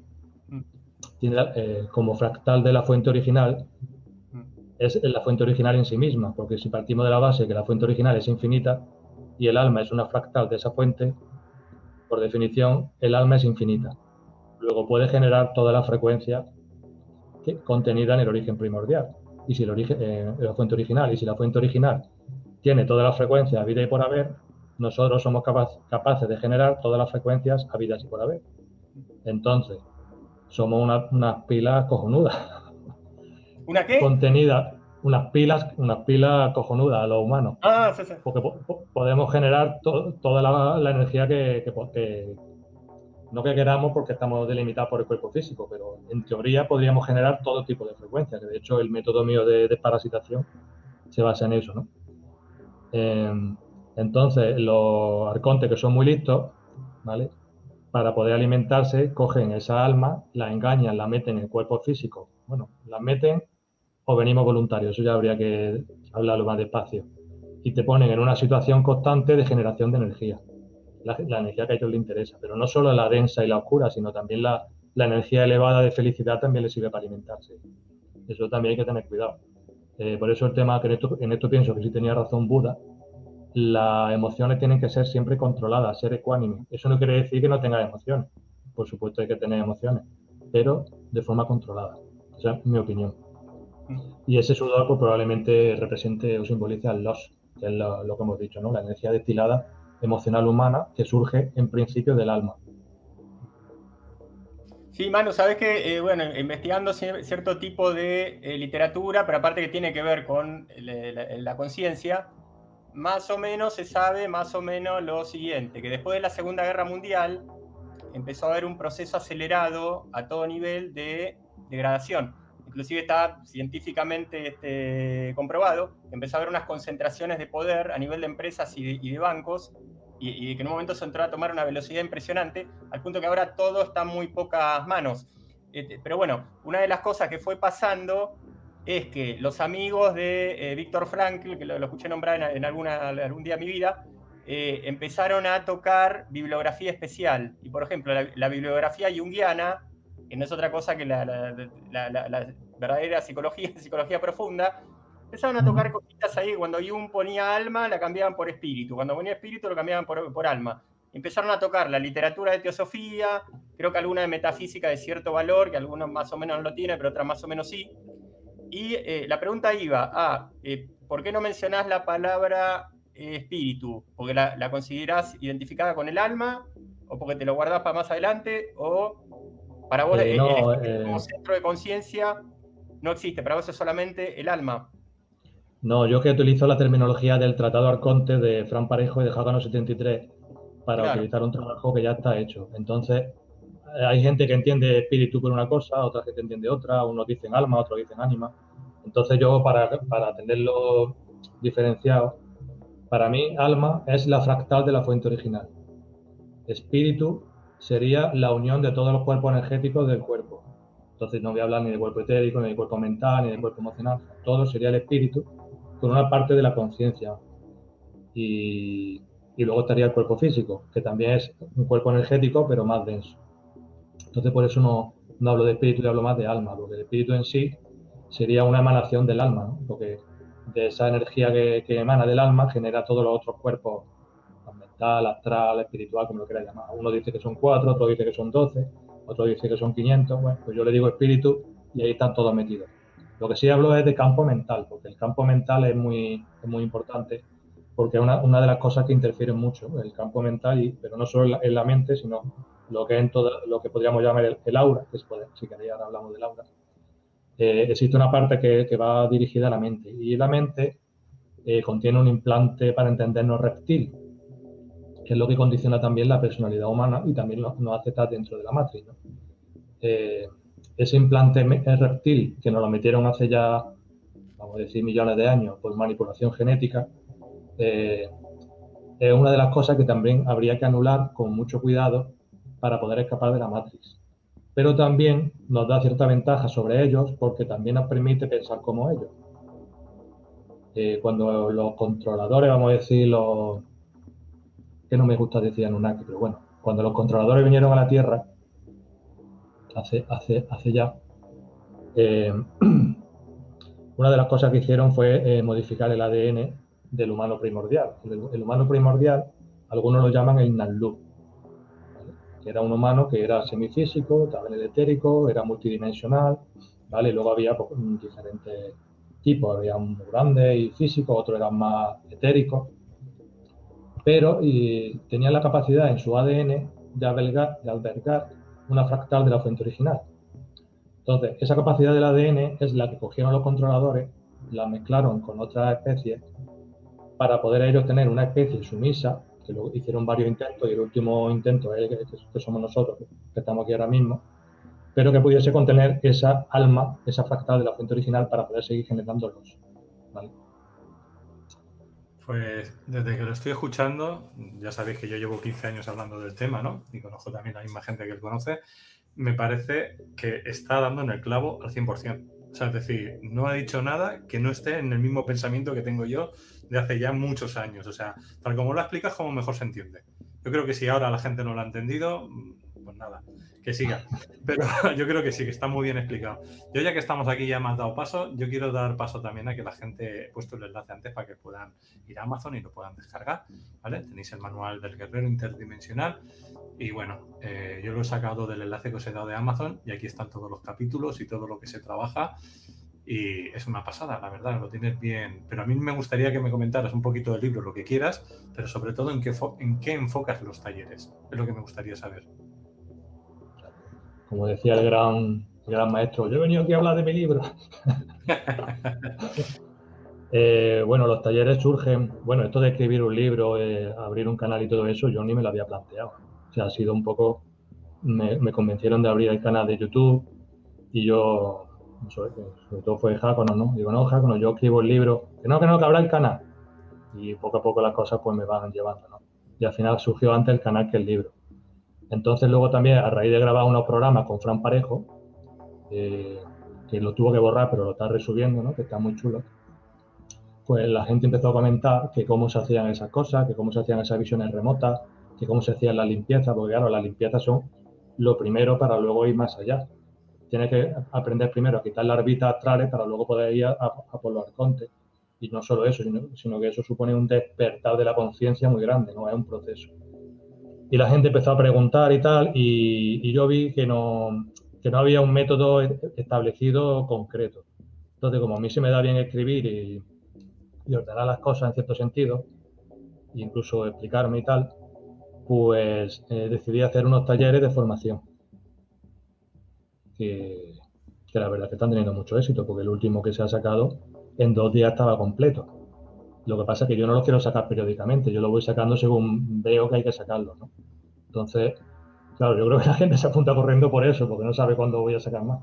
tiene, como fractal de la fuente original, es la fuente original en sí misma, porque si partimos de la base que la fuente original es infinita y el alma es una fractal de esa fuente, por definición, el alma es infinita. Luego puede generar toda la frecuencia contenida en el origen primordial, y si la fuente original, y si la fuente original tiene todas las frecuencias habidas y por haber, nosotros somos capaces de generar todas las frecuencias habidas y por haber. Entonces, somos unas pilas cojonudas. ¿Una qué? Contenidas, unas pilas cojonudas a los humanos. Ah, sí, sí. Porque podemos generar toda la energía que no que queramos, porque estamos delimitados por el cuerpo físico, pero en teoría podríamos generar todo tipo de frecuencias, que de hecho el método mío de desparasitación se basa en eso, ¿no? Entonces, los arcontes, que son muy listos, ¿vale?, para poder alimentarse, cogen esa alma, la engañan, la meten en el cuerpo físico. Bueno, la meten o venimos voluntarios, eso ya habría que hablarlo más despacio. Y te ponen en una situación constante de generación de energía. La energía que a ellos les interesa, pero no solo la densa y la oscura, sino también la energía elevada de felicidad también les sirve para alimentarse. Eso también hay que tener cuidado. Por eso el tema, que en esto pienso que sí tenía razón Buda, las emociones tienen que ser siempre controladas, ser ecuánimes. Eso no quiere decir que no tengas emociones. Por supuesto hay que tener emociones, pero de forma controlada. Esa es mi opinión. Y ese sudor pues, probablemente represente o simbolice al los, que es lo que hemos dicho, ¿no? La energía destilada emocional humana que surge en principio del alma. Sí, Manu, sabes que, bueno, investigando cierto tipo de literatura, pero aparte que tiene que ver con la conciencia, más o menos se sabe más o menos lo siguiente, que después de la Segunda Guerra Mundial empezó a haber un proceso acelerado a todo nivel de degradación. Inclusive está científicamente comprobado que empezó a haber unas concentraciones de poder a nivel de empresas y de bancos, y que en un momento se entró a tomar una velocidad impresionante, al punto que ahora todo está en muy pocas manos. Pero bueno, una de las cosas que fue pasando es que los amigos de Viktor Frankl, que lo escuché nombrar en algún día de mi vida, empezaron a tocar bibliografía especial. Y por ejemplo, la bibliografía junguiana, que no es otra cosa que la verdadera psicología profunda, empezaron a tocar cositas ahí. Cuando Jung ponía alma, la cambiaban por espíritu. Cuando ponía espíritu, lo cambiaban por alma. Empezaron a tocar la literatura de teosofía, creo que alguna de metafísica de cierto valor, que algunos más o menos no lo tienen, pero otras más o menos sí. Y la pregunta iba a, ¿por qué no mencionás la palabra espíritu? ¿Porque la considerás identificada con el alma? ¿O porque te lo guardás para más adelante? ¿O para vos como centro de conciencia no existe? ¿Para vos es solamente el alma? No, yo que utilizo la terminología del Tratado Arconte de Fran Parejo y de Jácano 73 para utilizar un trabajo que ya está hecho. Entonces, hay gente que entiende espíritu por una cosa, otra gente entiende otra, unos dicen alma, otros dicen ánima. Entonces yo, para tenerlo diferenciado, para mí alma es la fractal de la fuente original. Espíritu sería la unión de todos los cuerpos energéticos del cuerpo. Entonces no voy a hablar ni de cuerpo etérico, ni de cuerpo mental, ni de cuerpo emocional. Todo sería el espíritu con una parte de la conciencia. Y luego estaría el cuerpo físico, que también es un cuerpo energético, pero más denso. Entonces por eso no hablo de espíritu y hablo más de alma, porque el espíritu en sí sería una emanación del alma, ¿no? Porque de esa energía que emana del alma genera todos los otros cuerpos, mental, astral, espiritual, como lo quieras llamar. Uno dice que son 4, otro dice que son 12, otro dice que son 500. Bueno, pues yo le digo espíritu y ahí están todos metidos. Lo que sí hablo es de campo mental, porque el campo mental es muy importante, porque es una de las cosas que interfieren mucho, el campo mental, pero no solo en la mente, sino lo que es en todo lo que podríamos llamar el aura, que si queréis ahora hablamos del aura. Existe una parte que va dirigida a la mente, y la mente contiene un implante, para entendernos, reptil, que es lo que condiciona también la personalidad humana y también nos hace estar dentro de la matriz, ¿no? Ese implante reptil, que nos lo metieron hace ya, vamos a decir, millones de años por manipulación genética, es una de las cosas que también habría que anular con mucho cuidado para poder escapar de la matriz. Pero también nos da cierta ventaja sobre ellos porque también nos permite pensar como ellos. Cuando los controladores, vamos a decir, que no me gusta decir Anunnaki, pero bueno, cuando los controladores vinieron a la Tierra, hace ya, una de las cosas que hicieron fue modificar el ADN del humano primordial. El humano primordial, algunos lo llaman el Nanlu. que era un humano que era semifísico, también el etérico, era multidimensional, ¿vale? Y luego había pues, diferentes tipos, había un muy grande y físico, otros eran más etéricos, pero tenían la capacidad en su ADN de albergar una fractal de la fuente original. Entonces, esa capacidad del ADN es la que cogieron los controladores, la mezclaron con otras especies para poder ellos tener una especie sumisa, que lo hicieron varios intentos y el último intento es que somos nosotros, que estamos aquí ahora mismo, pero que pudiese contener esa alma, esa fractal de la fuente original para poder seguir generando luz, ¿vale? Pues desde que lo estoy escuchando, ya sabéis que yo llevo 15 años hablando del tema, ¿no? Y conozco también a la misma gente que lo conoce. Me parece que está dando en el clavo al 100%. O sea, es decir, no ha dicho nada que no esté en el mismo pensamiento que tengo yo de hace ya muchos años. O sea, tal como lo explicas, como mejor se entiende. Yo creo que si ahora la gente no lo ha entendido, pues nada, que siga. Pero yo creo que sí, que está muy bien explicado. Yo ya que estamos aquí, ya me has dado paso, yo quiero dar paso también a que la gente, he puesto el enlace antes para que puedan ir a Amazon y lo puedan descargar, ¿vale? Tenéis el manual del guerrero interdimensional y bueno, yo lo he sacado del enlace que os he dado de Amazon y aquí están todos los capítulos y todo lo que se trabaja y es una pasada, la verdad, lo tienes bien. Pero a mí me gustaría que me comentaras un poquito del libro, lo que quieras, pero sobre todo en qué enfocas los talleres, es lo que me gustaría saber. Como decía el gran maestro, yo he venido aquí a hablar de mi libro. Bueno, los talleres surgen, bueno, esto de escribir un libro, abrir un canal y todo eso, yo ni me lo había planteado. O sea, ha sido un poco, me convencieron de abrir el canal de YouTube y yo, sobre todo fue Jácono, ¿no? Digo, no, Jácono, yo escribo el libro, que abra el canal. Y poco a poco las cosas pues me van llevando, ¿no? Y al final surgió antes el canal que el libro. Entonces luego también, a raíz de grabar unos programas con Fran Parejo, que lo tuvo que borrar, pero lo está resubiendo, ¿no? Que está muy chulo. Pues la gente empezó a comentar que cómo se hacían esas cosas, que cómo se hacían esas visiones remotas, que cómo se hacían las limpiezas, porque claro, las limpiezas son lo primero para luego ir más allá. Tienes que aprender primero a quitar las órbitas astrales para luego poder ir a por los arcontes. Y no solo eso, sino que eso supone un despertar de la conciencia muy grande, ¿no? Es un proceso. Y la gente empezó a preguntar y tal, y yo vi que no había un método establecido concreto. Entonces, como a mí se me da bien escribir y ordenar las cosas en cierto sentido, e incluso explicarme y tal, pues decidí hacer unos talleres de formación que la verdad que están teniendo mucho éxito, porque el último que se ha sacado en 2 días estaba completo. Lo que pasa es que yo no lo quiero sacar periódicamente, yo lo voy sacando según veo que hay que sacarlo, ¿no? Entonces, claro, yo creo que la gente se apunta corriendo por eso, porque no sabe cuándo voy a sacar más.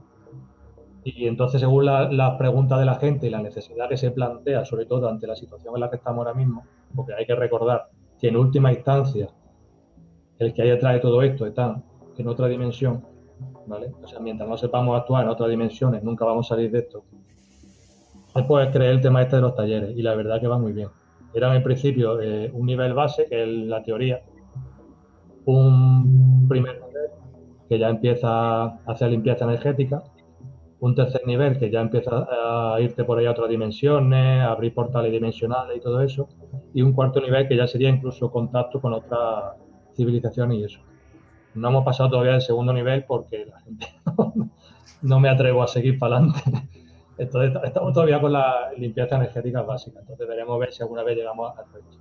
Y entonces, según la pregunta de la gente y la necesidad que se plantea, sobre todo ante la situación en la que estamos ahora mismo, porque hay que recordar que en última instancia el que hay detrás de todo esto está en otra dimensión, ¿vale? O sea, mientras no sepamos actuar en otras dimensiones, nunca vamos a salir de esto. Después creé el tema este de los talleres y la verdad que va muy bien. Era en principio un nivel base, que es la teoría, un primer nivel que ya empieza a hacer limpieza energética, un tercer nivel que ya empieza a irte por ahí a otras dimensiones, a abrir portales dimensionales y todo eso, y un cuarto nivel que ya sería incluso contacto con otras civilizaciones y eso. No hemos pasado todavía al segundo nivel porque la gente no me atrevo a seguir para adelante. Entonces estamos todavía con la limpieza energética básica, entonces veremos ver si alguna vez llegamos al resto.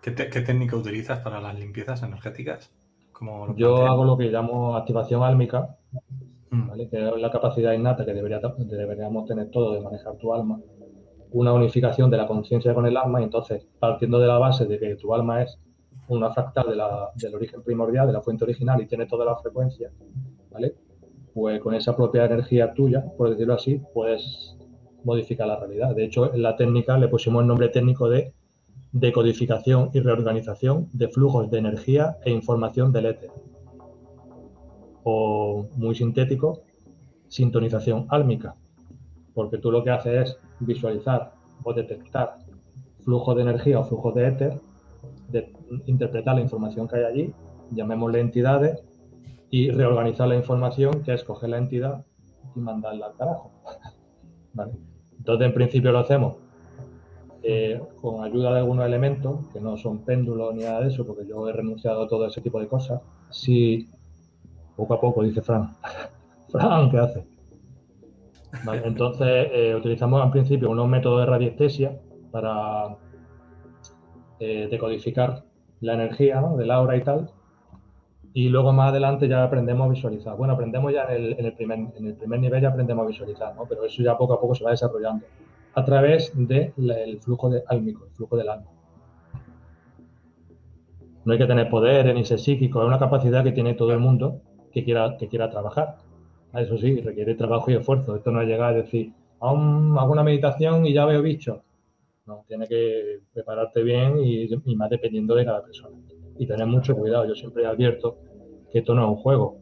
¿Qué técnica utilizas para las limpiezas energéticas? Yo hago lo que llamo activación álmica, ¿vale? Que es la capacidad innata que deberíamos tener todos de manejar tu alma, una unificación de la conciencia con el alma, y entonces, partiendo de la base de que tu alma es una fractal del origen primordial, de la fuente original, y tiene todas las frecuencias, ¿vale? Pues con esa propia energía tuya, por decirlo así, puedes modificar la realidad. De hecho, en la técnica le pusimos el nombre técnico de decodificación y reorganización de flujos de energía e información del éter. O, muy sintético, sintonización álmica, porque tú lo que haces es visualizar o detectar flujos de energía o flujos de éter, interpretar la información que hay allí, llamémosle entidades, y reorganizar la información, que es coger la entidad y mandarla al carajo. ¿Vale? Entonces, en principio lo hacemos con ayuda de algunos elementos, que no son péndulos ni nada de eso, porque yo he renunciado a todo ese tipo de cosas, sí, poco a poco, dice Fran. Fran, ¿qué hace? Vale, entonces, utilizamos al principio unos métodos de radiestesia para decodificar la energía, ¿no?, del aura y tal, y luego más adelante ya aprendemos a visualizar. Bueno, aprendemos ya en el primer nivel ya aprendemos a visualizar, ¿no?, pero eso ya poco a poco se va desarrollando a través del flujo álmico, el flujo del alma. No hay que tener poderes ni ser psíquico, es una capacidad que tiene todo el mundo que quiera trabajar. Eso sí, requiere trabajo y esfuerzo. Esto no es llegar a decir, hago una meditación y ya veo bichos. No, tiene que prepararte bien y más dependiendo de cada persona. Y tener mucho cuidado. Yo siempre advierto que esto no es un juego.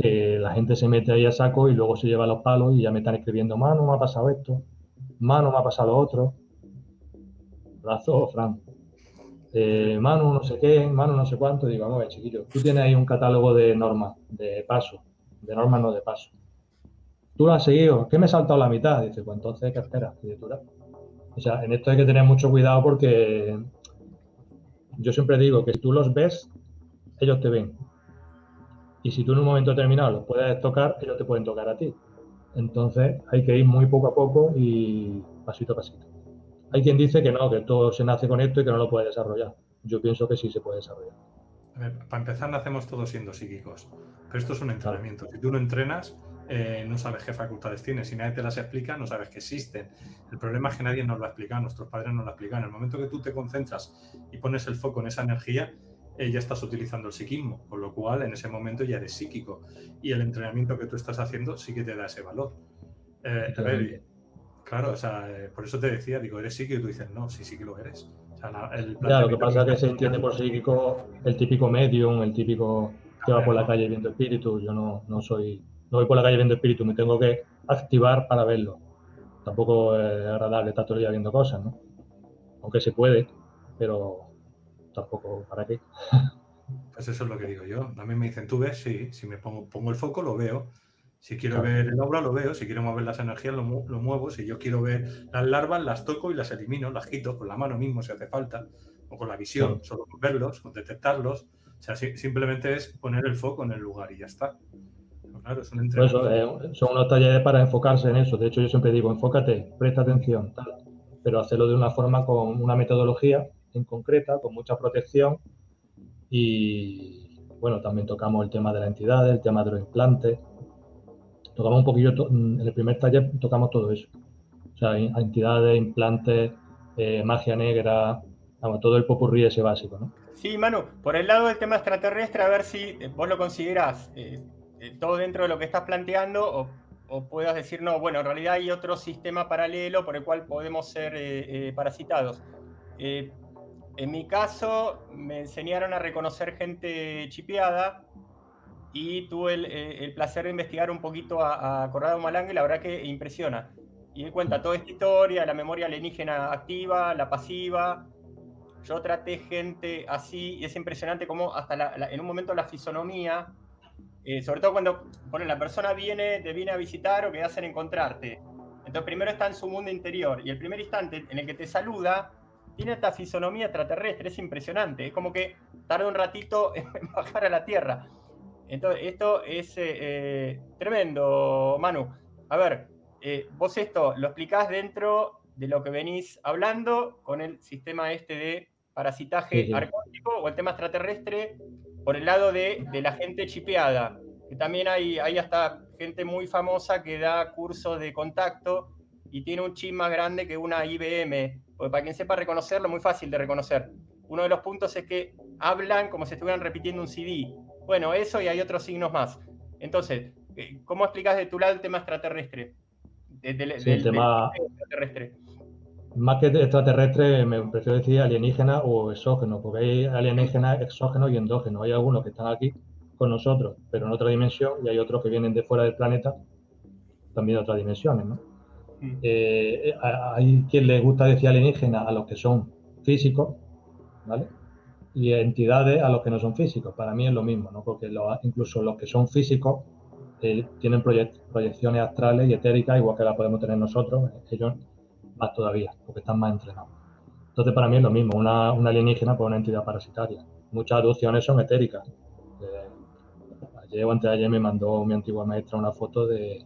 Que la gente se mete ahí a saco y luego se lleva los palos y ya me están escribiendo, mano, me ha pasado esto, mano, me ha pasado lo otro. Brazo, Fran. Manu no sé qué, Manu no sé cuánto, digo, vamos a ver, chiquillo, tú tienes ahí un catálogo de normas, de pasos, de normas no de paso. Tú lo has seguido, ¿qué me he saltado la mitad? Dice, pues entonces, ¿qué esperas, criatura? O sea, en esto hay que tener mucho cuidado porque yo siempre digo que si tú los ves, ellos te ven. Y si tú en un momento determinado los puedes tocar, ellos te pueden tocar a ti. Entonces hay que ir muy poco a poco y pasito a pasito. Hay quien dice que no, que todo se nace con esto y que no lo puede desarrollar. Yo pienso que sí se puede desarrollar. A ver, para empezar, nacemos todos siendo psíquicos, pero esto es un entrenamiento. Si tú no entrenas, no sabes qué facultades tienes. Si nadie te las explica, no sabes que existen. El problema es que nadie nos lo ha explicado, nuestros padres nos lo explican. En el momento que tú te concentras y pones el foco en esa energía, ya estás utilizando el psiquismo, con lo cual en ese momento ya eres psíquico. Y el entrenamiento que tú estás haciendo sí que te da ese valor. A ver, claro, o sea, por eso te decía, digo, ¿eres psíquico? Y tú dices, no, sí que lo eres. O sea, ya, lo que pasa es que se entiende por psíquico el típico medium, el típico que va por la calle viendo espíritus. Yo no voy por la calle viendo espíritus, me tengo que activar para verlo. Tampoco es agradable estar todo el día viendo cosas, ¿no? Aunque se puede, pero tampoco, ¿para qué? Pues eso es lo que digo yo. A mí me dicen, ¿tú ves? Sí, si me pongo el foco, lo veo. Si quiero ver el aura, lo veo. Si quiero mover las energías, lo muevo. Si yo quiero ver las larvas, las toco y las elimino, las quito con la mano mismo si hace falta, o con la visión, solo con verlos, con detectarlos. O sea, simplemente es poner el foco en el lugar y ya está. Pero claro, es un entrenamiento. Son unos talleres para enfocarse en eso. De hecho, yo siempre digo, enfócate, presta atención, tal. Pero hacerlo de una forma con una metodología en concreta, con mucha protección. Y bueno, también tocamos el tema de la entidad, el tema de los implantes. Tocamos un poquillo, en el primer taller tocamos todo eso. O sea, entidades, implantes, magia negra, vamos, todo el popurrí ese básico, ¿no? Sí, Manu, por el lado del tema extraterrestre, a ver si vos lo considerás todo dentro de lo que estás planteando o puedas decir, no, bueno, en realidad hay otro sistema paralelo por el cual podemos ser parasitados. En mi caso, me enseñaron a reconocer gente chipeada y tuve el placer de investigar un poquito a Corrado Malanga y la verdad que impresiona. Y me cuenta toda esta historia, la memoria alienígena activa, la pasiva. Yo traté gente así y es impresionante cómo hasta en un momento la fisonomía, sobre todo cuando la persona te viene a visitar o que hacen encontrarte. Entonces primero está en su mundo interior y el primer instante en el que te saluda tiene esta fisonomía extraterrestre, es impresionante. Es como que tarda un ratito en bajar a la Tierra. Entonces esto es tremendo, Manu. A ver, vos esto lo explicás dentro de lo que venís hablando con el sistema de parasitaje arcótico o el tema extraterrestre por el lado de la gente chipeada, que también hay hasta gente muy famosa que da cursos de contacto y tiene un chip más grande que una IBM, porque para quien sepa reconocerlo, muy fácil de reconocer. Uno de los puntos es que hablan como si estuvieran repitiendo un CD. Bueno, eso y hay otros signos más. Entonces, ¿cómo explicás de tu lado el tema extraterrestre? El tema extraterrestre. Más que extraterrestre, me prefiero decir alienígena o exógeno, porque hay alienígenas exógenos y endógenos. Hay algunos que están aquí con nosotros, pero en otra dimensión, y hay otros que vienen de fuera del planeta, también de otras dimensiones, ¿no? Hay quien le gusta decir alienígena a los que son físicos, ¿vale? Y entidades a los que no son físicos. Para mí es lo mismo, ¿no? Porque incluso los que son físicos tienen proyecciones astrales y etéricas, igual que las podemos tener nosotros. Ellos más todavía, porque están más entrenados. Entonces, para mí es lo mismo, una alienígena por una entidad parasitaria. Muchas adopciones son etéricas. Ayer o antes de ayer me mandó mi antigua maestra una foto de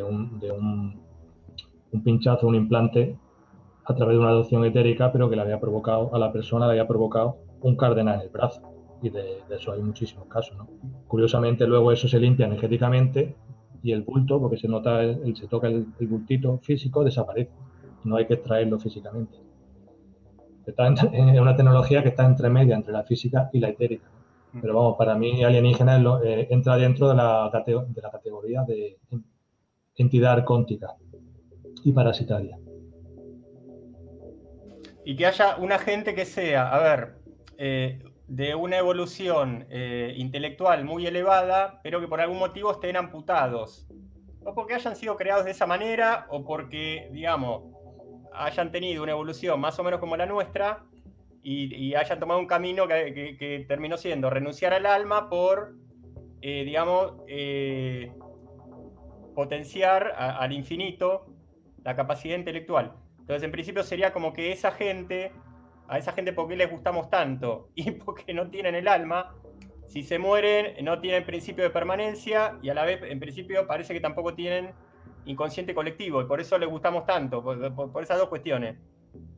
un pinchazo, un implante a través de una adopción etérica, pero que le había provocado a la persona, le había provocado un cardenal en el brazo. Y de eso hay muchísimos casos, ¿no? Curiosamente, luego eso se limpia energéticamente y el bulto, porque se nota, se toca el bultito físico, desaparece. No hay que extraerlo físicamente. Es una tecnología que está entre media, entre la física y la etérica. Pero vamos, para mí alienígena entra dentro de la categoría de entidad arcóntica y parasitaria. Y que haya una gente que sea, a ver, de una evolución intelectual muy elevada, pero que por algún motivo estén amputados. O porque hayan sido creados de esa manera, o porque, digamos, hayan tenido una evolución más o menos como la nuestra, y hayan tomado un camino que terminó siendo renunciar al alma por, digamos, potenciar al infinito la capacidad intelectual. Entonces, en principio sería como que a esa gente, ¿por qué les gustamos tanto? Y porque no tienen el alma. Si se mueren, no tienen principio de permanencia y a la vez, en principio, parece que tampoco tienen inconsciente colectivo. Y por eso les gustamos tanto, por esas dos cuestiones.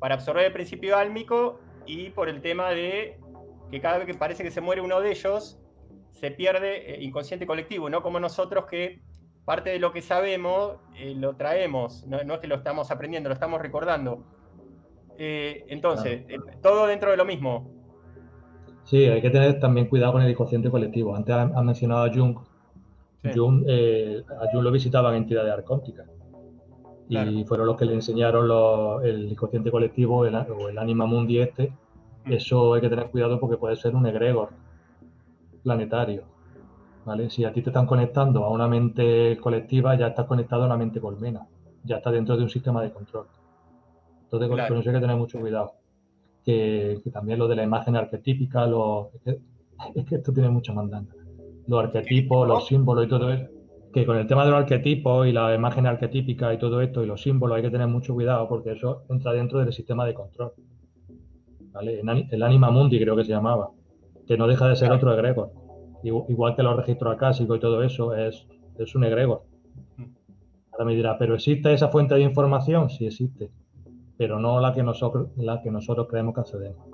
Para absorber el principio álmico y por el tema de que cada vez que parece que se muere uno de ellos, se pierde inconsciente colectivo, no como nosotros que parte de lo que sabemos lo traemos, no es que lo estamos aprendiendo, lo estamos recordando. Entonces, todo dentro de lo mismo. Sí, hay que tener también cuidado con el inconsciente colectivo. Antes has mencionado a Jung. Sí. A Jung lo visitaban entidades arcónticas. Claro. Y fueron los que le enseñaron el inconsciente colectivo o el anima mundi este. Eso hay que tener cuidado porque puede ser un egregor planetario. ¿Vale? Si a ti te están conectando a una mente colectiva, ya estás conectado a una mente colmena. Ya estás dentro de un sistema de control. Entonces, claro, con eso hay que tener mucho cuidado. Que también lo de la imagen arquetípica, es que esto tiene mucha mandanga. Los arquetipos, los símbolos y todo eso. Que con el tema de los arquetipos y la imagen arquetípica y todo esto y los símbolos hay que tener mucho cuidado porque eso entra dentro del sistema de control. ¿Vale? El anima mundi creo que se llamaba. Que no deja de ser otro egregor. Igual que los registros acásicos y todo eso, es un egregor. Ahora me dirá, ¿pero existe esa fuente de información? Sí existe, pero no la que nosotros creemos que accedemos.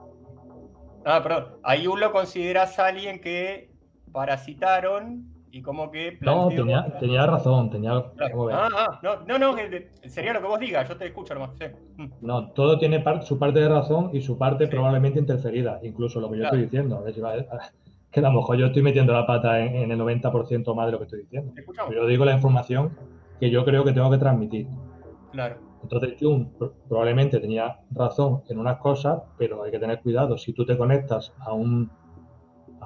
Perdón, ahí uno consideras a alguien que parasitaron y como que planteó... No, tenía razón, claro. No, sería lo que vos digas, yo te escucho nomás. Sí. No, todo tiene su parte de razón y su parte probablemente interferida, incluso lo que yo estoy diciendo. Que a lo mejor yo estoy metiendo la pata en el 90% más de lo que estoy diciendo. Pero yo digo la información que yo creo que tengo que transmitir. Claro. Entonces Jung probablemente tenía razón en unas cosas, pero hay que tener cuidado. Si tú te conectas a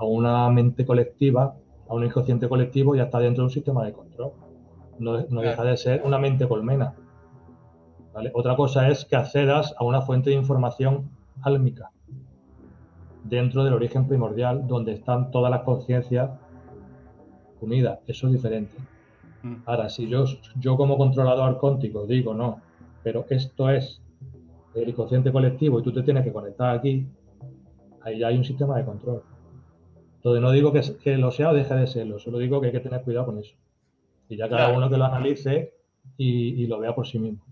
una mente colectiva, a un inconsciente colectivo, ya está dentro de un sistema de control. No deja de ser una mente colmena. ¿Vale? Otra cosa es que accedas a una fuente de información álmica dentro del origen primordial, donde están todas las conciencias unidas. Eso es diferente. Ahora, si yo como controlador arcóntico digo no, pero esto es el inconsciente colectivo y tú te tienes que conectar aquí, ahí ya hay un sistema de control. Entonces no digo que lo sea o deje de serlo, solo digo que hay que tener cuidado con eso. Y ya cada uno que lo analice y lo vea por sí mismo.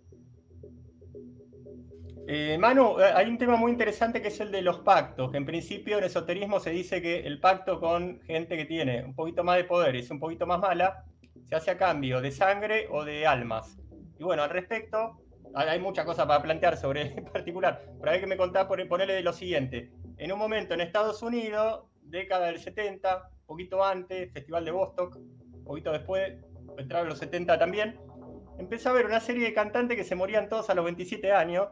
Manu, hay un tema muy interesante que es el de los pactos, que en principio en esoterismo se dice que el pacto con gente que tiene un poquito más de poder y es un poquito más mala, se hace a cambio de sangre o de almas. Y bueno, al respecto, hay muchas cosas para plantear sobre en particular, pero hay que me contás, ponerle de lo siguiente. En un momento en Estados Unidos, década del 70, un poquito antes, Festival de Vostok, un poquito después, entraron los 70 también, empezó a haber una serie de cantantes que se morían todos a los 27 años,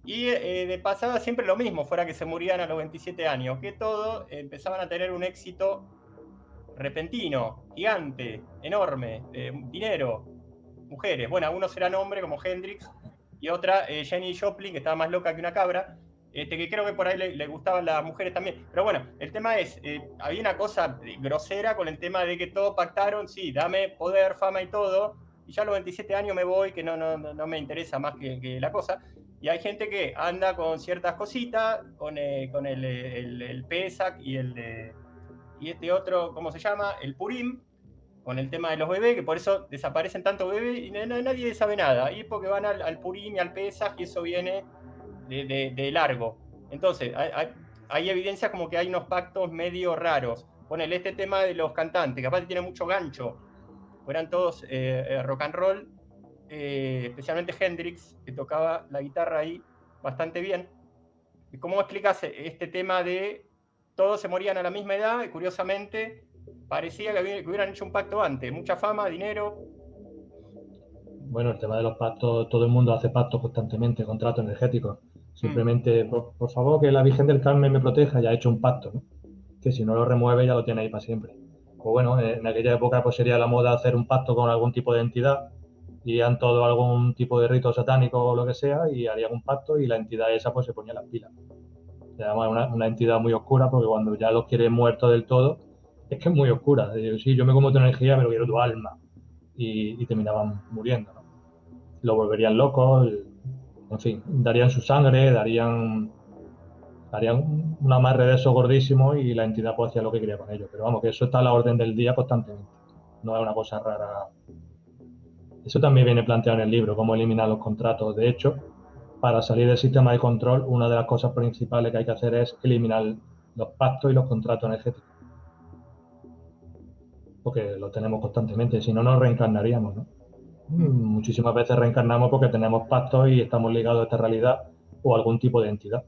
y de pasada siempre lo mismo, fuera que se morían a los 27 años, que todos empezaban a tener un éxito repentino, gigante, enorme, dinero, mujeres. Bueno, algunos eran hombres como Hendrix y otra Jenny Joplin, que estaba más loca que una cabra, que creo que por ahí le gustaban las mujeres también. Pero bueno, el tema es, había una cosa grosera con el tema de que todos pactaron, sí, dame poder, fama y todo, y y ya a los 27 años me voy, que no me interesa más que la cosa. Y hay gente que anda con ciertas cositas, con el Pesach y este otro, ¿cómo se llama? El Purim, con el tema de los bebés, que por eso desaparecen tantos bebés y nadie sabe nada. Y es porque van al Purim y al Pesach y eso viene de largo. Entonces, hay evidencias como que hay unos pactos medio raros. Ponele este tema de los cantantes, que aparte tiene mucho gancho. Eran todos rock and roll, especialmente Hendrix, que tocaba la guitarra ahí bastante bien. ¿Cómo explicas este tema de todos se morían a la misma edad y curiosamente parecía que hubieran hecho un pacto antes? Mucha fama, dinero. Bueno, el tema de los pactos, todo el mundo hace pactos constantemente, contratos energéticos. Simplemente, por favor, que la Virgen del Carmen me proteja, ya ha hecho un pacto, ¿no? Que si no lo remueve ya lo tiene ahí para siempre. Pues bueno, en aquella época pues sería la moda hacer un pacto con algún tipo de entidad, irían todo algún tipo de rito satánico o lo que sea y harían un pacto y la entidad esa pues se ponía las pilas. Se llama una entidad muy oscura porque cuando ya los quiere muertos del todo, es que es muy oscura. Sí, yo me como tu energía, pero quiero tu alma. Y terminaban muriendo, ¿no? Lo volverían locos, en fin, darían su sangre, harían un amarre de eso gordísimo y la entidad pues hacía lo que quería con ellos. Pero vamos, que eso está a la orden del día constantemente. No es una cosa rara. Eso también viene planteado en el libro, cómo eliminar los contratos. De hecho, para salir del sistema de control, una de las cosas principales que hay que hacer es eliminar los pactos y los contratos energéticos. Porque lo tenemos constantemente, si no nos reencarnaríamos, ¿no? Muchísimas veces reencarnamos porque tenemos pactos y estamos ligados a esta realidad o a algún tipo de entidad.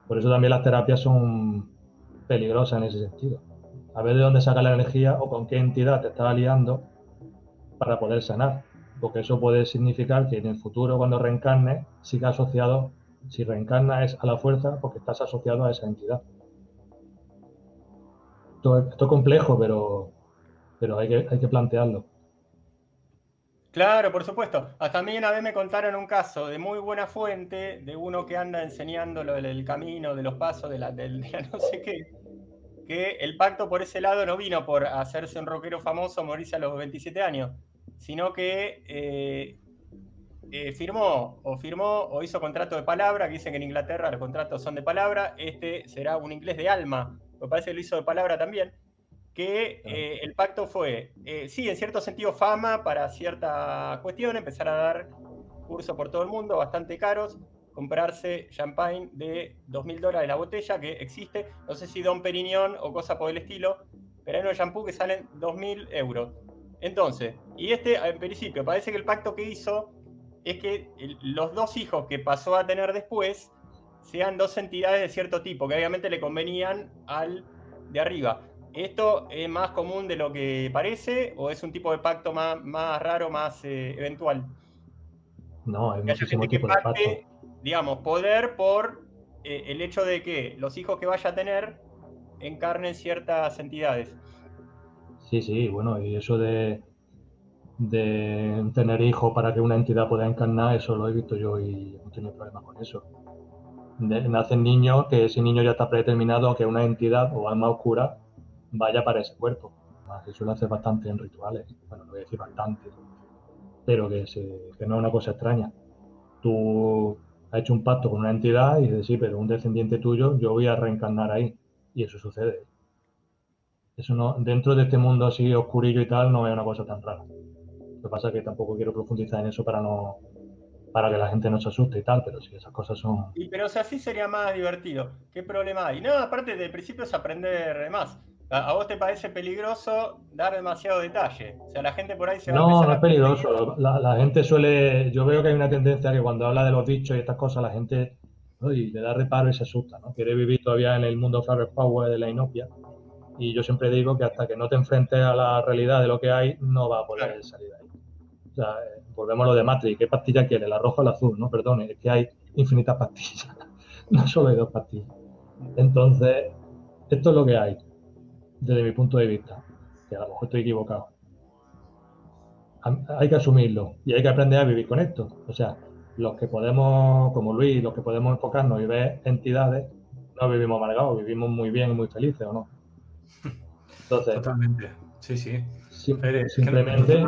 Por eso también las terapias son peligrosas en ese sentido. A ver de dónde saca la energía o con qué entidad te estás aliando para poder sanar. Porque eso puede significar que en el futuro, cuando reencarnes, siga asociado, si reencarnas es a la fuerza porque estás asociado a esa entidad. Esto es complejo, pero hay que plantearlo. Claro, por supuesto. Hasta a mí una vez me contaron un caso de muy buena fuente de uno que anda enseñando el camino de los pasos de la no sé qué, que el pacto por ese lado no vino por hacerse un rockero famoso, morirse a los 27 años, sino que firmó o hizo contrato de palabra, que dicen que en Inglaterra los contratos son de palabra, este será un inglés de alma, me parece que lo hizo de palabra también, que el pacto fue, sí, en cierto sentido fama para cierta cuestión, empezar a dar cursos por todo el mundo, bastante caros, comprarse champagne de $2.000 la botella, que existe, no sé si Dom Perignon o cosa por el estilo, pero hay unos shampoos que salen 2.000 euros. Entonces, y en principio, parece que el pacto que hizo es que los dos hijos que pasó a tener después sean dos entidades de cierto tipo, que obviamente le convenían al de arriba. ¿Esto es más común de lo que parece o es un tipo de pacto más raro, más eventual? No, hay muchísimos tipos de pactos. Digamos, poder por el hecho de que los hijos que vaya a tener encarnen ciertas entidades. Sí, bueno, y eso de tener hijos para que una entidad pueda encarnar, eso lo he visto yo y no he tenido problemas con eso. Nacen niños que ese niño ya está predeterminado a que una entidad o alma oscura vaya para ese cuerpo. Eso lo hace bastante en rituales. Bueno, no voy a decir bastante, pero que no es una cosa extraña. Tú has hecho un pacto con una entidad y dices, sí, pero un descendiente tuyo, yo voy a reencarnar ahí. Y eso sucede. Eso no, dentro de este mundo así oscurillo y tal, no es una cosa tan rara. Lo que pasa es que tampoco quiero profundizar en eso para que la gente no se asuste y tal, pero sí, esas cosas son... Pero o sea, así sería más divertido. ¿Qué problema hay? No, aparte del principio es aprender más. ¿A vos te parece peligroso dar demasiado detalle? O sea, la gente por ahí se va a empezar No a... es peligroso. La gente suele... Yo veo que hay una tendencia que cuando habla de los bichos y estas cosas, la gente le da reparo y se asusta, ¿no? Quiere vivir todavía en el mundo Flower Power de la inopia. Y yo siempre digo que hasta que no te enfrentes a la realidad de lo que hay, no va a poder salir de ahí. O sea, volvemos a lo de Matrix. ¿Qué pastilla quiere? ¿La roja o la azul? No, perdone, es que hay infinitas pastillas. No solo hay dos pastillas. Entonces, esto es lo que hay, desde mi punto de vista. Que a lo mejor estoy equivocado. Hay que asumirlo y hay que aprender a vivir con esto. O sea, los que podemos, como Luis, los que podemos enfocarnos y ver entidades, no vivimos amargados, vivimos muy bien y muy felices, ¿o no? Entonces, totalmente, sí. Simplemente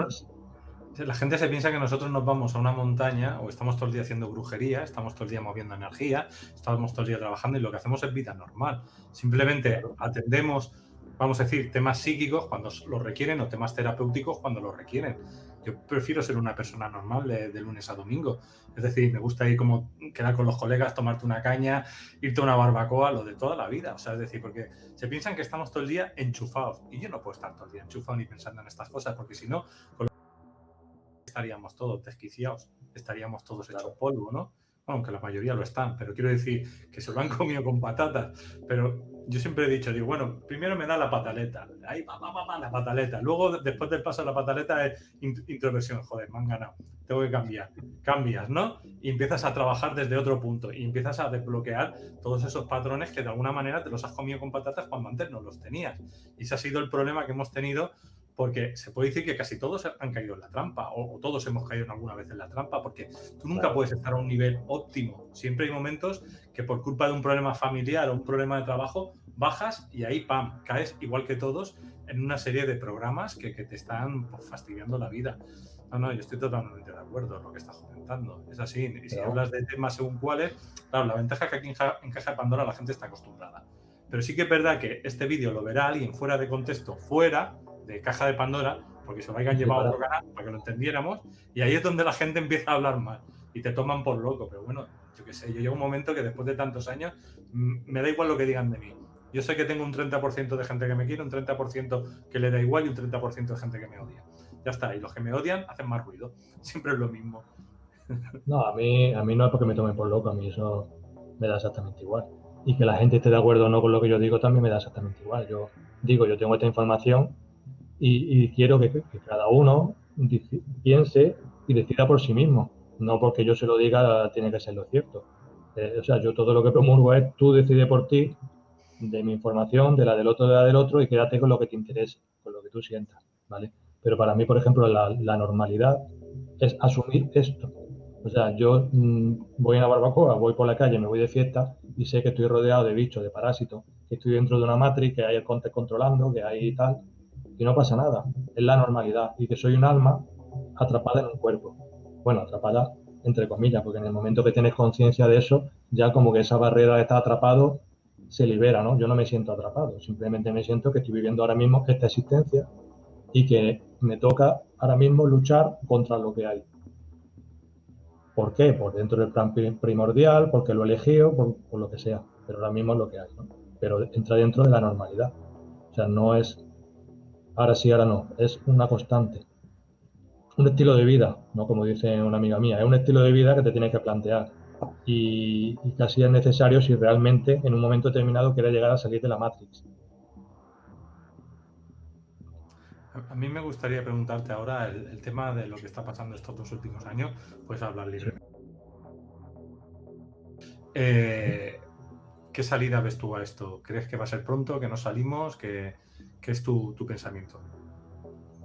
La gente se piensa que nosotros nos vamos a una montaña o estamos todo el día haciendo brujería, estamos todo el día moviendo energía, estamos todo el día trabajando y lo que hacemos es vida normal. Simplemente atendemos, vamos a decir, temas psíquicos cuando lo requieren o temas terapéuticos cuando lo requieren. Yo prefiero ser una persona normal de lunes a domingo. Es decir, me gusta ir como quedar con los colegas, tomarte una caña, irte a una barbacoa, lo de toda la vida. O sea, es decir, porque se piensan que estamos todo el día enchufados y yo no puedo estar todo el día enchufado ni pensando en estas cosas porque si no... estaríamos todos desquiciados, estaríamos todos hechos polvo, ¿no? Bueno, aunque la mayoría lo están, pero quiero decir que se lo han comido con patatas. Pero yo siempre he dicho, digo, bueno, primero me da la pataleta, ahí va, la pataleta. Luego, después del paso de la pataleta es introversión, joder, me han ganado, tengo que cambiar. Cambias, ¿no? Y empiezas a trabajar desde otro punto y empiezas a desbloquear todos esos patrones que de alguna manera te los has comido con patatas cuando antes no los tenías. Y ese ha sido el problema que hemos tenido. Porque se puede decir que casi todos han caído en la trampa o todos hemos caído en alguna vez en la trampa porque tú nunca puedes estar a un nivel óptimo. Siempre hay momentos que por culpa de un problema familiar o un problema de trabajo bajas y ahí, pam, caes igual que todos en una serie de programas que te están fastidiando la vida. No, yo estoy totalmente de acuerdo en lo que estás comentando. Es así. Y si hablas de temas según cuáles, claro, la ventaja es que aquí en Caja de Pandora la gente está acostumbrada. Pero sí que es verdad que este vídeo lo verá alguien fuera de contexto, fuera de Caja de Pandora, porque se lo hayan llevado a otro canal para que lo entendiéramos, y ahí es donde la gente empieza a hablar más y te toman por loco. Pero bueno, yo qué sé, yo llego a un momento que después de tantos años me da igual lo que digan de mí. Yo sé que tengo un 30% de gente que me quiere, un 30% que le da igual y un 30% de gente que me odia. Ya está, y los que me odian hacen más ruido. Siempre es lo mismo. No, a mí no es porque me tomen por loco, a mí eso me da exactamente igual. Y que la gente esté de acuerdo o no con lo que yo digo también me da exactamente igual. Yo digo, yo tengo esta información y quiero que cada uno piense y decida por sí mismo. No porque yo se lo diga tiene que ser lo cierto. O sea, yo todo lo que promulgo es tú decide por ti, de mi información, de la del otro y quédate con lo que te interese, con lo que tú sientas, ¿vale? Pero para mí, por ejemplo, la normalidad es asumir esto. O sea, yo voy a una barbacoa, voy por la calle, me voy de fiesta y sé que estoy rodeado de bichos, de parásitos, que estoy dentro de una matriz, que hay el conte controlando, que hay tal, y no pasa nada. Es la normalidad y que soy un alma atrapada en un cuerpo. Bueno, atrapada entre comillas, porque en el momento que tienes conciencia de eso, ya como que esa barrera de estar atrapado se libera, ¿no? Yo no me siento atrapado, simplemente me siento que estoy viviendo ahora mismo esta existencia y que me toca ahora mismo luchar contra lo que hay. ¿Por qué? Por dentro del plan primordial, porque lo he elegido, por lo que sea. Pero ahora mismo es lo que hay, ¿no? Pero entra dentro de la normalidad. O sea, no es ahora sí, ahora no. Es una constante. Un estilo de vida, no como dice una amiga mía. Es un estilo de vida que te tienes que plantear. Y casi es necesario si realmente en un momento determinado quieres llegar a salir de la Matrix. A mí me gustaría preguntarte ahora el tema de lo que está pasando estos 2 últimos años. Puedes hablar libremente. ¿Qué salida ves tú a esto? ¿Crees que va a ser pronto, que no salimos? ¿Qué es tu pensamiento?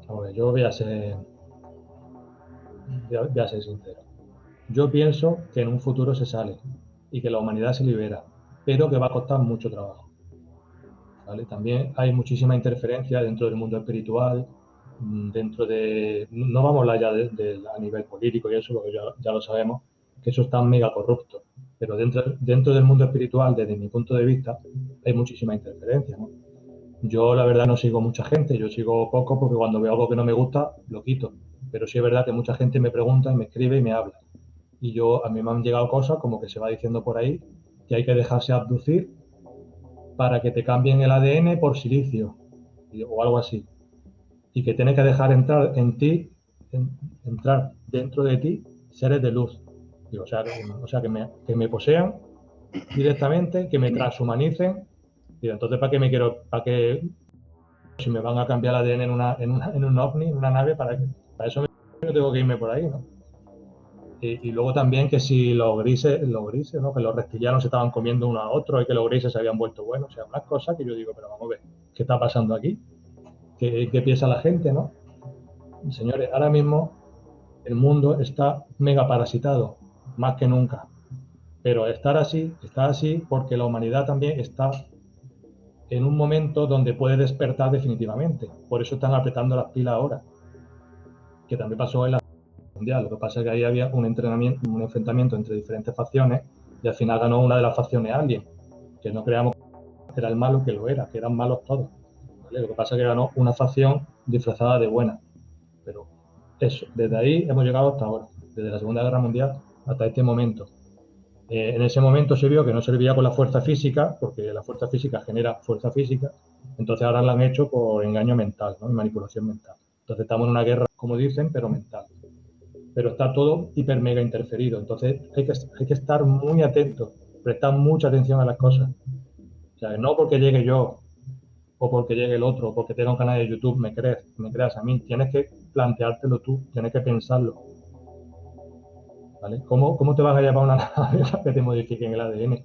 Bueno, yo voy a ser sincero. Yo pienso que en un futuro se sale y que la humanidad se libera, pero que va a costar mucho trabajo. ¿Vale? También hay muchísima interferencia dentro del mundo espiritual, dentro de... No vamos a hablar ya a nivel político y eso, porque ya lo sabemos, que eso está mega corrupto. Pero dentro del mundo espiritual, desde mi punto de vista, hay muchísima interferencia, ¿no? Yo, la verdad, no sigo mucha gente, yo sigo poco porque cuando veo algo que no me gusta, lo quito. Pero sí es verdad que mucha gente me pregunta y me escribe y me habla. Y a mí me han llegado cosas como que se va diciendo por ahí que hay que dejarse abducir para que te cambien el ADN por silicio o algo así. Y que tienes que dejar entrar en ti, entrar dentro de ti seres de luz. Digo, o sea que me posean directamente, que me transhumanicen. Digo, entonces, ¿para qué me quiero? ¿Para qué? Si me van a cambiar el ADN en un ovni, en una nave, para eso no tengo que irme por ahí, ¿no? Y luego también que si los grises, ¿no? Que los reptilianos se estaban comiendo uno a otro y que los grises se habían vuelto buenos. O sea, unas cosas que yo digo, pero vamos a ver, ¿qué está pasando aquí? ¿Qué piensa la gente, no? Señores, ahora mismo el mundo está mega parasitado, más que nunca. Pero está así porque la humanidad también está en un momento donde puede despertar definitivamente. Por eso están apretando las pilas ahora. que también pasó en la Mundial. Lo que pasa es que ahí había un enfrentamiento entre diferentes facciones y al final ganó una de las facciones Alien, que no creamos que era el malo, que lo era, que eran malos todos, ¿vale? Lo que pasa es que ganó una facción disfrazada de buena. Pero eso, desde ahí hemos llegado hasta ahora, desde la Segunda Guerra Mundial hasta este momento. En ese momento se vio que no servía con la fuerza física, porque la fuerza física genera fuerza física, entonces ahora la han hecho por engaño mental, ¿no? Y manipulación mental. Entonces estamos en una guerra, como dicen, pero mental. Pero está todo hiper mega interferido, entonces hay que estar muy atento, prestar mucha atención a las cosas. O sea, no porque llegue yo o porque llegue el otro, o porque tenga un canal de YouTube, me creas a mí. Tienes que planteártelo tú, tienes que pensarlo. ¿Vale? ¿Cómo te vas a llevar una nave para que te modifiquen el ADN?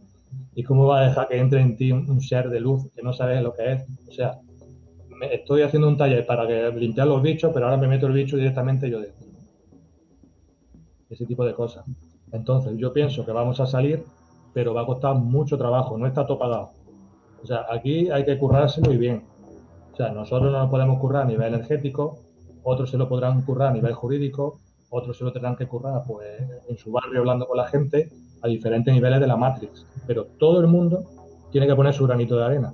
¿Y cómo vas a dejar que entre en ti un ser de luz que no sabes lo que es? O sea, estoy haciendo un taller para limpiar los bichos, pero ahora me meto el bicho directamente yo dentro. Ese tipo de cosas. Entonces, yo pienso que vamos a salir, pero va a costar mucho trabajo, no está todo pagado. O sea, aquí hay que currárselo y bien. O sea, nosotros no nos podemos currar a nivel energético, otros se lo podrán currar a nivel jurídico, otros se lo tendrán que currar pues, en su barrio hablando con la gente a diferentes niveles de la Matrix. Pero todo el mundo tiene que poner su granito de arena.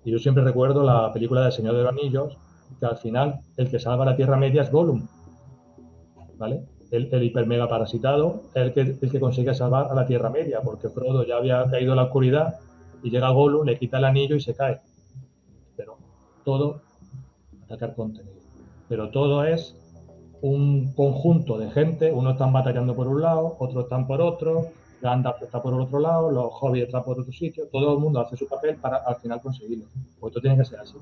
Y yo siempre recuerdo la película del Señor de los Anillos, que al final el que salva la Tierra Media es Gollum, ¿vale? El hiper mega parasitado es el que consigue salvar a la Tierra Media, porque Frodo ya había caído en la oscuridad y llega Gollum, le quita el anillo y se cae. Pero todo, atacar contenido. Pero todo es un conjunto de gente, unos están batallando por un lado, otros están por otro, Gandalf está por el otro lado, los hobbits están por otro sitio, todo el mundo hace su papel para al final conseguirlo. Pues esto tiene que ser así.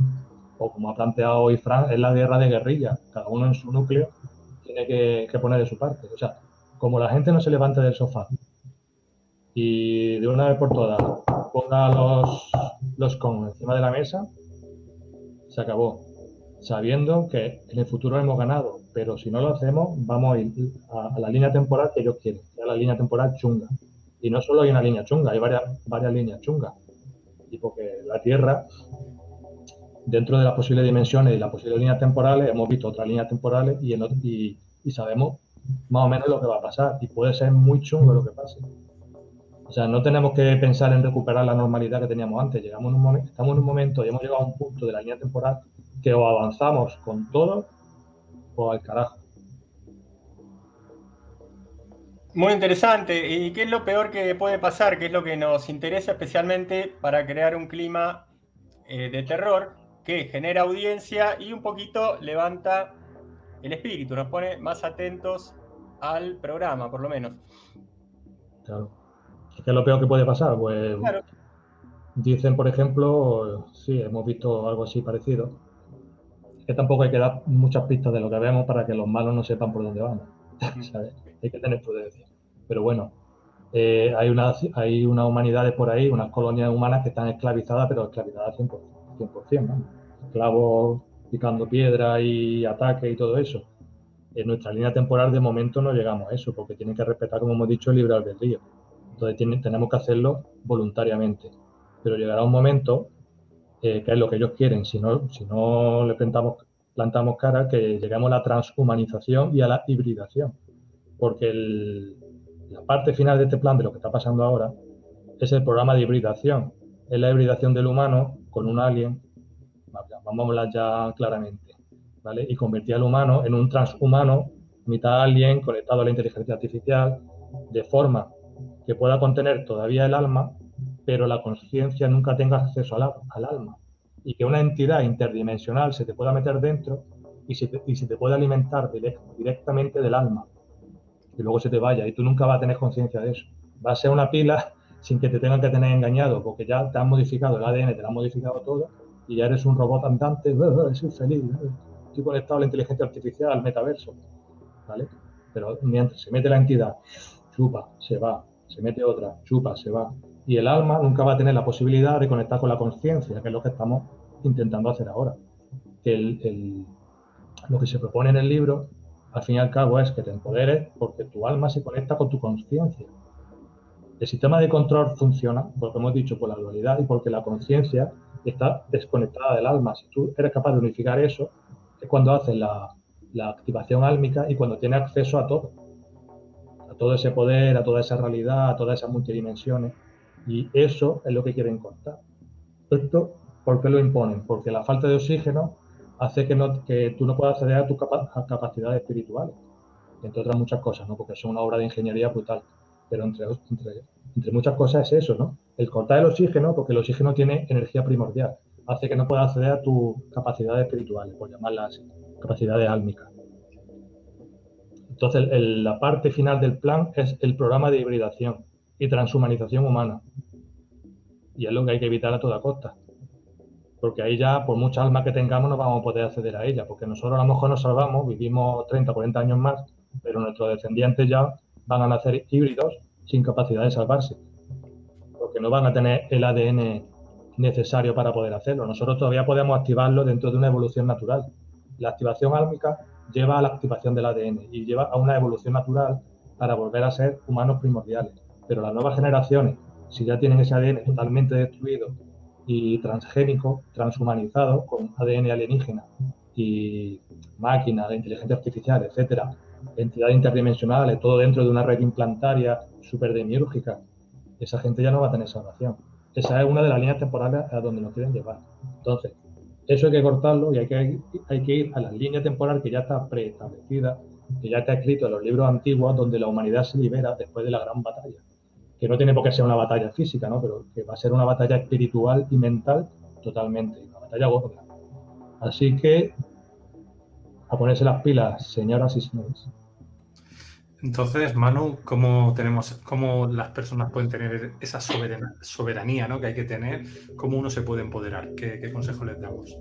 O como ha planteado hoy Fran, es la guerra de guerrilla, cada uno en su núcleo tiene que poner de su parte. O sea, como la gente no se levante del sofá y de una vez por todas ponga los cons encima de la mesa, se acabó. Sabiendo que en el futuro hemos ganado, pero si no lo hacemos, vamos a ir a la línea temporal que ellos quieren, que es la línea temporal chunga. Y no solo hay una línea chunga, hay varias líneas chungas. Y porque la Tierra, dentro de las posibles dimensiones y las posibles líneas temporales, hemos visto otras líneas temporales y sabemos más o menos lo que va a pasar. Y puede ser muy chungo lo que pase. O sea, no tenemos que pensar en recuperar la normalidad que teníamos antes. Estamos en un momento y hemos llegado a un punto de la línea temporal que o avanzamos con todo o al carajo. Muy interesante. ¿Y qué es lo peor que puede pasar? ¿Qué es lo que nos interesa especialmente para crear un clima de terror que genera audiencia y un poquito levanta el espíritu, nos pone más atentos al programa, por lo menos? Claro. ¿Qué es lo peor que puede pasar? Pues claro. Dicen, por ejemplo, sí, hemos visto algo así parecido, que tampoco hay que dar muchas pistas de lo que vemos para que los malos no sepan por dónde vamos. ¿Sabes? Hay que tener prudencia. Pero bueno, hay unas humanidades por ahí, unas colonias humanas que están esclavizadas, pero esclavizadas 100%, ¿no? Esclavos picando piedra y ataque y todo eso. En nuestra línea temporal de momento no llegamos a eso, porque tienen que respetar, como hemos dicho, el libre albedrío. Entonces tenemos que hacerlo voluntariamente. Pero llegará un momento, que es lo que ellos quieren, si no le plantamos cara, que lleguemos a la transhumanización y a la hibridación. Porque la parte final de este plan, de lo que está pasando ahora, es el programa de hibridación. Es la hibridación del humano con un alien, vamos a hablar ya claramente, ¿vale? Y convertir al humano en un transhumano, mitad alien, conectado a la inteligencia artificial, de forma que pueda contener todavía el alma, pero la conciencia nunca tenga acceso al alma. Y que una entidad interdimensional se te pueda meter dentro y se te pueda alimentar directamente del alma. Y luego se te vaya y tú nunca vas a tener conciencia de eso. Va a ser una pila sin que te tengan que tener engañado, porque ya te han modificado el ADN, te lo han modificado todo y ya eres un robot andante, soy feliz, estoy conectado a la inteligencia artificial, al metaverso, ¿vale? Pero mientras se mete la entidad, chupa, se va, se mete otra, chupa, se va. Y el alma nunca va a tener la posibilidad de conectar con la conciencia, que es lo que estamos intentando hacer ahora. Que lo que se propone en el libro, al fin y al cabo, es que te empoderes porque tu alma se conecta con tu conciencia. El sistema de control funciona, porque hemos dicho, por la dualidad y porque la conciencia está desconectada del alma. Si tú eres capaz de unificar eso, es cuando haces la la activación álmica y cuando tiene acceso a todo ese poder, a toda esa realidad, a todas esas multidimensiones. Y eso es lo que quieren cortar. Esto, ¿por qué lo imponen? Porque la falta de oxígeno hace que tú no puedas acceder a tus capacidades espirituales, entre otras muchas cosas, ¿no? Porque es una obra de ingeniería brutal. Pero entre muchas cosas es eso, ¿no? El cortar el oxígeno, porque el oxígeno tiene energía primordial, hace que no puedas acceder a tus capacidades espirituales, por llamarlas así, capacidades álmicas. Entonces, la parte final del plan es el programa de hibridación y transhumanización humana. Y es lo que hay que evitar a toda costa. Porque ahí ya, por mucha alma que tengamos, no vamos a poder acceder a ella. Porque nosotros a lo mejor nos salvamos, vivimos 30, 40 años más, pero nuestros descendientes ya van a nacer híbridos sin capacidad de salvarse. Porque no van a tener el ADN necesario para poder hacerlo. Nosotros todavía podemos activarlo dentro de una evolución natural. La activación álmica lleva a la activación del ADN y lleva a una evolución natural para volver a ser humanos primordiales. Pero las nuevas generaciones, si ya tienen ese ADN totalmente destruido y transgénico, transhumanizado, con ADN alienígena y máquinas de inteligencia artificial, etcétera, entidades interdimensionales, todo dentro de una red implantaria superdemiúrgica, esa gente ya no va a tener salvación. Esa es una de las líneas temporales a donde nos quieren llevar. Entonces, eso hay que cortarlo y hay que ir a la línea temporal que ya está preestablecida, que ya está escrito en los libros antiguos, donde la humanidad se libera después de la gran batalla. Que no tiene por qué ser una batalla física, ¿no? Pero que va a ser una batalla espiritual y mental totalmente, una batalla gorda. Así que a ponerse las pilas, señoras y señores. Entonces, Manu, ¿cómo las personas pueden tener esa soberanía, ¿no? que hay que tener? ¿Cómo uno se puede empoderar? ¿Qué consejo les damos?